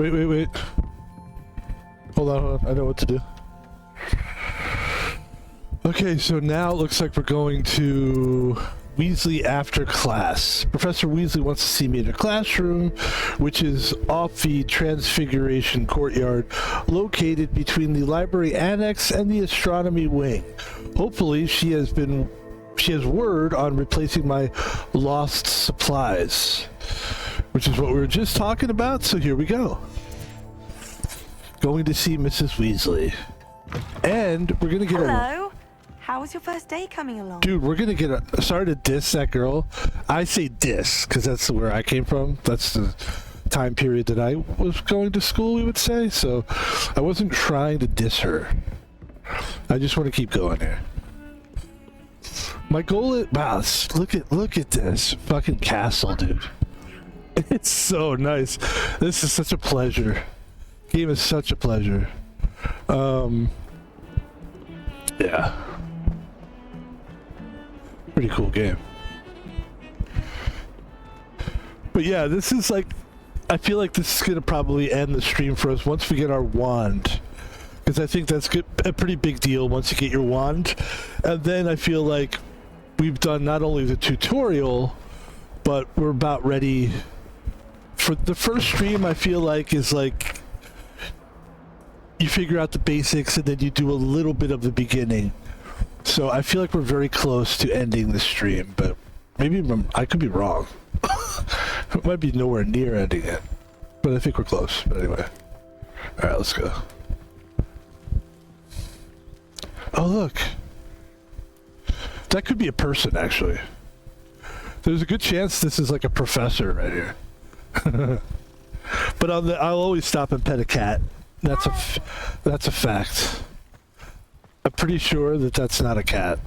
Wait. Hold on. I know what to do. Okay, so now it looks like we're going to Weasley after class. Professor Weasley wants to see me in her classroom, which is off the Transfiguration Courtyard, located between the library annex and the astronomy wing. Hopefully, she has word on replacing my lost supplies, which is what we were just talking about, so here we go. Going to see Mrs. Weasley. And we're gonna get Hello. How was your first day coming along? Dude, we're gonna get sorry to diss that girl. I say diss, because that's where I came from. That's the time period that I was going to school, we would say. So I wasn't trying to diss her. I just want to keep going here. My goal is, wow, look at this fucking castle, dude. It's so nice. This is such a pleasure. Game is such a pleasure. Yeah. Pretty cool game. But yeah, this is like, I feel like this is gonna probably end the stream for us once we get our wand. Because I think that's a pretty big deal once you get your wand. And then I feel like we've done not only the tutorial, but we're about ready for the first stream. I feel like is like you figure out the basics and then you do a little bit of the beginning. So I feel like we're very close to ending the stream, but maybe I could be wrong. It might be nowhere near ending it, but I think we're close. But anyway, all right, let's go. Oh look, that could be a person actually. There's a good chance this is like a professor right here. But I'll always stop and pet a cat. That's a fact. I'm pretty sure that that's not a cat.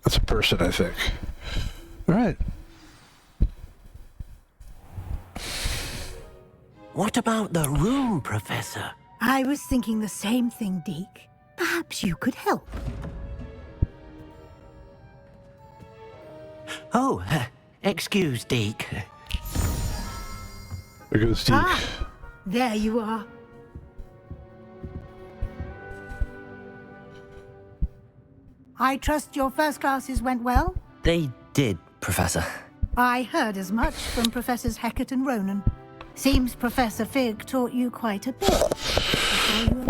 That's a person, I think. All right. What about the room, Professor? I was thinking the same thing, Deke. Perhaps you could help. Oh, excuse, Deke. There goes Deke. Ah, there you are. I trust your first classes went well? They did, Professor. I heard as much from Professors Hecat and Ronan. Seems Professor Fig taught you quite a bit.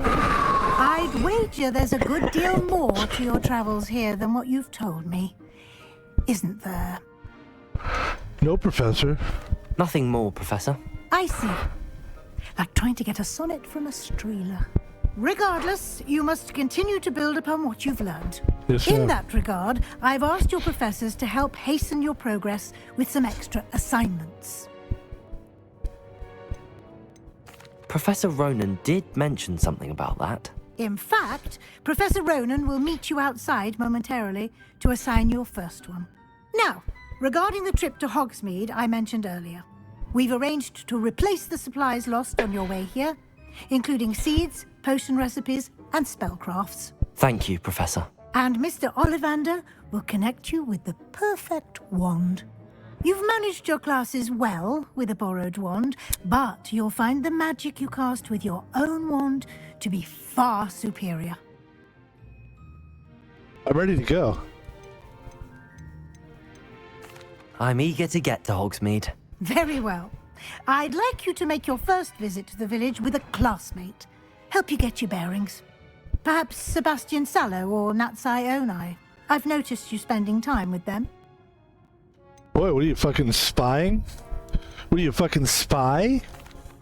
I'd wager there's a good deal more to your travels here than what you've told me. Isn't there? No, Professor. Nothing more, Professor. I see. Like trying to get a sonnet from a streeler. Regardless, you must continue to build upon what you've learned. Yes, In ma'am. that regard, I've asked your professors to help hasten your progress with some extra assignments. Professor Ronan did mention something about that. In fact, Professor Ronan will meet you outside momentarily to assign your first one. Now, regarding the trip to Hogsmeade I mentioned earlier, we've arranged to replace the supplies lost on your way here, including seeds, potion recipes, and spellcrafts. Thank you, Professor. And Mr. Ollivander will connect you with the perfect wand. You've managed your classes well with a borrowed wand, but you'll find the magic you cast with your own wand to be far superior. I'm ready to go. I'm eager to get to Hogsmeade. Very well. I'd like you to make your first visit to the village with a classmate. Help you get your bearings. Perhaps Sebastian Sallow or Natsai Onai. I've noticed you spending time with them. Boy, what are you, fucking spying? What are you, fucking spy?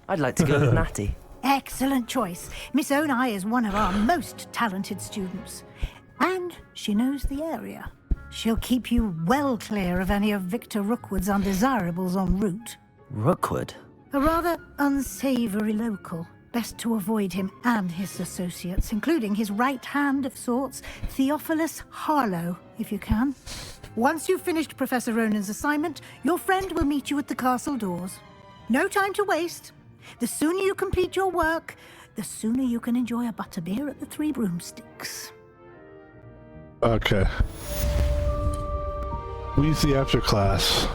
I'd like to go with Natty. Excellent choice. Miss Onai is one of our most talented students. And she knows the area. She'll keep you well clear of any of Victor Rookwood's undesirables en route. Rookwood? A rather unsavory local. Best to avoid him and his associates, including his right hand of sorts, Theophilus Harlow, if you can. Once you've finished Professor Ronan's assignment, your friend will meet you at the castle doors. No time to waste. The sooner you complete your work, the sooner you can enjoy a butterbeer at the Three Broomsticks. Okay. Weasley after class.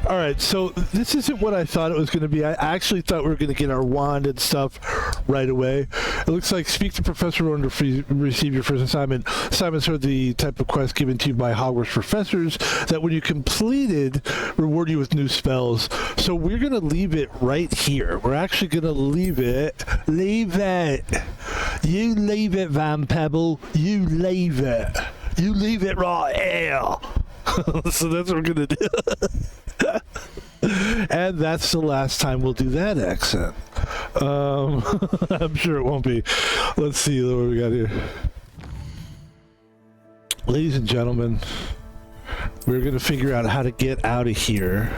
All right, so this isn't what I thought it was going to be. I actually thought we were going to get our wand and stuff right away. It looks like speak to Professor Rowan to receive your first assignment. Assignments are the type of quest given to you by Hogwarts professors that when you completed, reward you with new spells. So we're going to leave it right here. We're actually going to leave it. Leave it. You leave it, Van Pebble. You leave it. You leave it right here. So that's what we're going to do. And that's the last time we'll do that accent. I'm sure it won't be. Let's see what we got here. Ladies and gentlemen, we're going to figure out how to get out of here.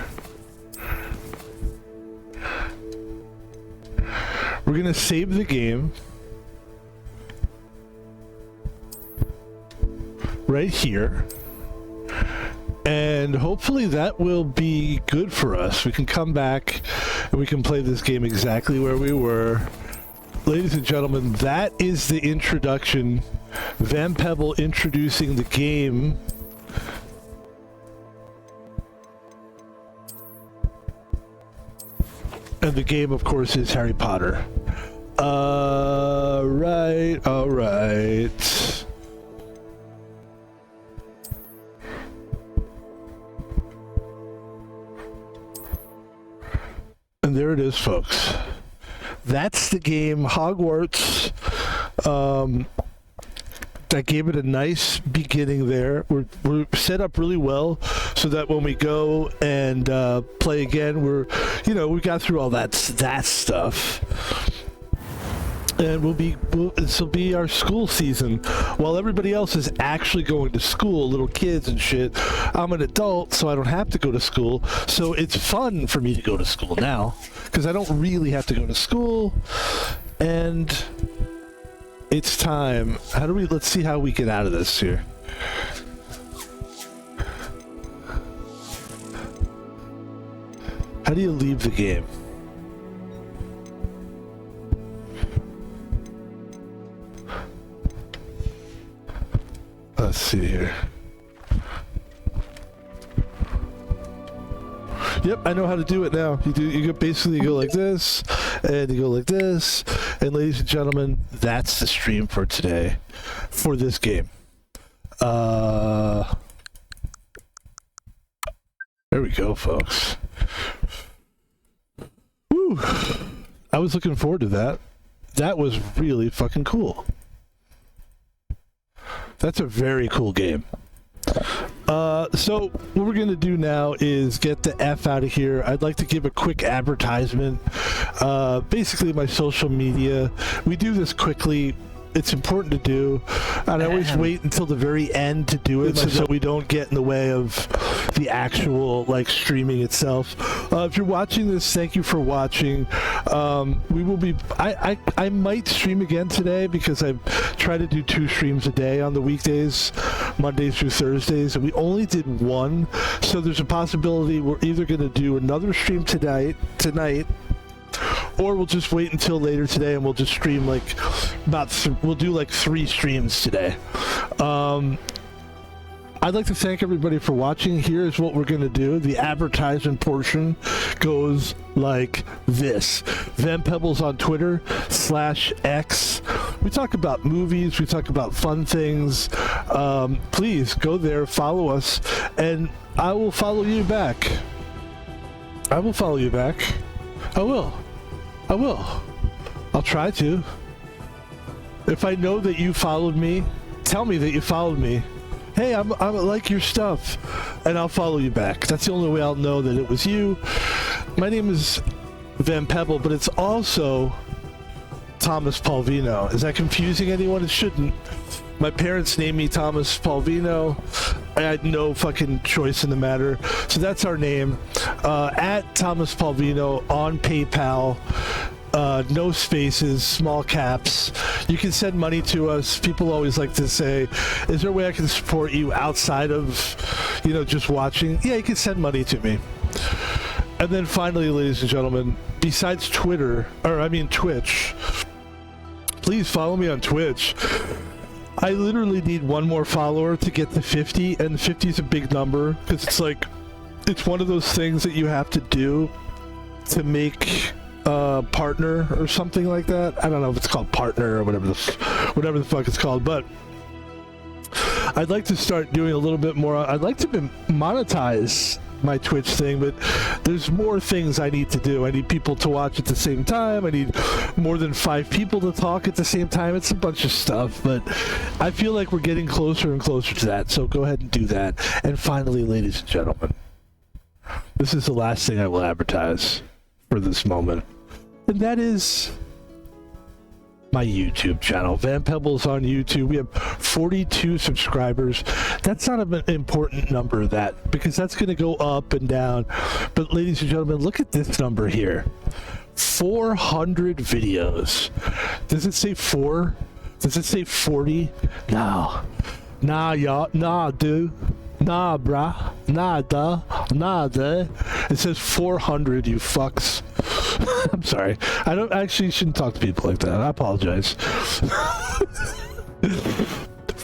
We're going to save the game. Right here. And hopefully that will be good for us. We can come back and we can play this game exactly where we were. Ladies and gentlemen, that is the introduction. Van Pebble introducing the game. And the game, of course, is Harry Potter. All right. And there it is, folks. That's the game, Hogwarts. That gave it a nice beginning there. We're set up really well so that when we go and play again, we got through all that stuff. And this will be our school season. While everybody else is actually going to school, little kids and shit, I'm an adult, so I don't have to go to school. So it's fun for me to go to school now, because I don't really have to go to school. And it's time. Let's see how we get out of this here. How do you leave the game? Let's see here. Yep, I know how to do it now. You basically go like this, and you go like this, and ladies and gentlemen, that's the stream for today, for this game. There we go, folks. Woo! I was looking forward to that. That was really fucking cool. That's a very cool game. So what we're going to do now is get the F out of here. I'd like to give a quick advertisement. Basically my social media. We do this quickly. it's important to do, and I always wait until the very end to do it so that we don't get in the way of the actual streaming itself. If you're watching this, thank you for watching. We will be I might stream again today because I try to do 2 streams a day on the weekdays, Mondays through Thursdays, and we only did 1, so there's a possibility we're either going to do another stream tonight, or we'll just wait until later today and we'll just stream we'll do 3 streams today. I'd like to thank everybody for watching. Here's what we're going to do. The advertisement portion goes like this. Van Pebbles on Twitter /X. We talk about movies. We talk about fun things. Please go there, follow us, and I will follow you back. I will follow you back. I will. I'll try to. If I know that you followed me, tell me that you followed me. Hey, I like your stuff, and I'll follow you back. That's the only way I'll know that it was you. My name is Van Pebble, but it's also Thomas Palvino. Is that confusing anyone? It shouldn't. My parents named me Thomas Palvino. I had no fucking choice in the matter. So that's our name. At Thomas Palvino on PayPal. No spaces, small caps. You can send money to us. People always like to say, is there a way I can support you outside of, just watching? Yeah, you can send money to me. And then finally, ladies and gentlemen, besides Twitch, please follow me on Twitch. I literally need 1 more follower to get to 50, and 50 is a big number, because it's one of those things that you have to do to make partner or something like that. I don't know if it's called partner or whatever the fuck it's called, but I'd like to start doing a little bit more. I'd like to monetize my Twitch thing, but there's more things I need to do. I need people to watch at the same time. I need more than 5 people to talk at the same time. It's a bunch of stuff, but I feel like we're getting closer and closer to that, so go ahead and do that. And finally, ladies and gentlemen, this is the last thing I will advertise for this moment, and that is my YouTube channel. Van Pebbles on YouTube. We have 42 subscribers. That's not an important number, because that's going to go up and down. But ladies and gentlemen, look at this number here. 400 videos. Does it say 4? Does it say 40? No. Nah, y'all. Nah, dude. Nah, brah. Nada. Nada. It says 400, you fucks. I'm sorry. I shouldn't talk to people like that. I apologize.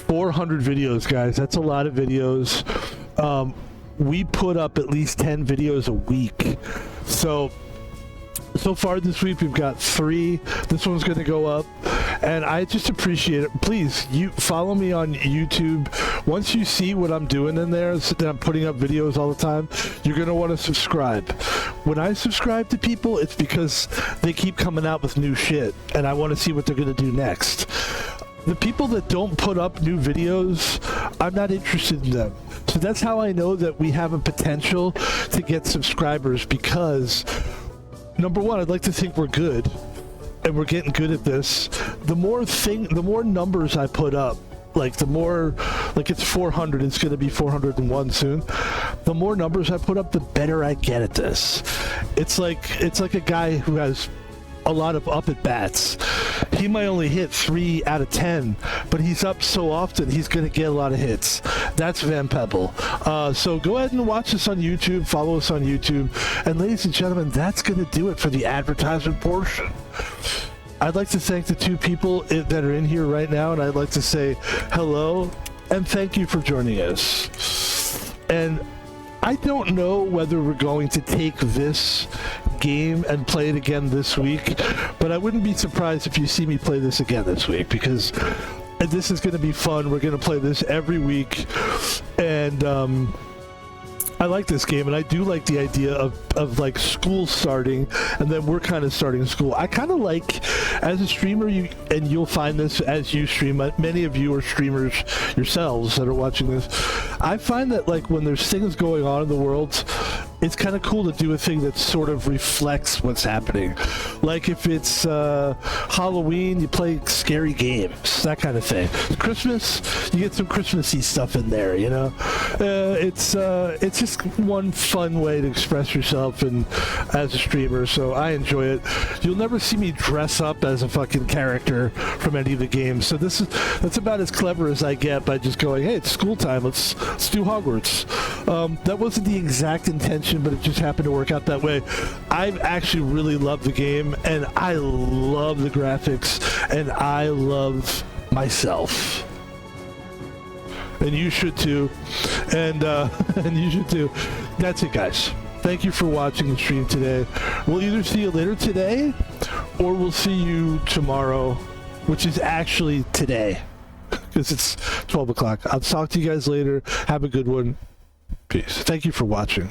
400 videos, guys. That's a lot of videos. We put up at least 10 videos a week. So far this week we've got 3. This one's going to go up, and I just appreciate it. Please, you follow me on YouTube. Once you see what I'm doing in there, that I'm putting up videos all the time, you're going to want to subscribe. When I subscribe to people, it's because they keep coming out with new shit, and I want to see what they're going to do next. The people that don't put up new videos, I'm not interested in them. So that's how I know that we have a potential to get subscribers, because number one, I'd like to think we're good, and we're getting good at this. The more numbers I put up, the more, it's 400, it's going to be 401 soon. The more numbers I put up, the better I get at this. It's like a guy who has a lot of up at bats. He might only hit 3 out of 10, but he's up so often, he's going to get a lot of hits. That's Van Pebble. So go ahead and watch us on YouTube, follow us on YouTube, and ladies and gentlemen, that's going to do it for the advertisement portion. I'd like to thank the 2 people that are in here right now, and I'd like to say hello and thank you for joining us. And I don't know whether we're going to take this game and play it again this week, but I wouldn't be surprised if you see me play this again this week, because this is going to be fun. We're going to play this every week, and I like this game, and I do like the idea of school starting, and then we're kind of starting school. I kind of like, as a streamer, and you'll find this as you stream, many of you are streamers yourselves that are watching this. I find that when there's things going on in the world, it's kind of cool to do a thing that sort of reflects what's happening. Like if it's Halloween, you play scary games, that kind of thing. Christmas, you get some Christmassy stuff in there, you know. It's just one fun way to express yourself and as a streamer, so I enjoy it. You'll never see me dress up as a fucking character from any of the games, so that's about as clever as I get by just going, hey, it's school time, let's do Hogwarts. That wasn't the exact intention, but it just happened to work out that way. I've actually really loved the game, and I love the graphics, and I love myself. And you should too. And you should too. That's it, guys. Thank you for watching the stream today. We'll either see you later today, or we'll see you tomorrow, which is actually today, because it's 12 o'clock. I'll talk to you guys later. Have a good one. Peace. Thank you for watching.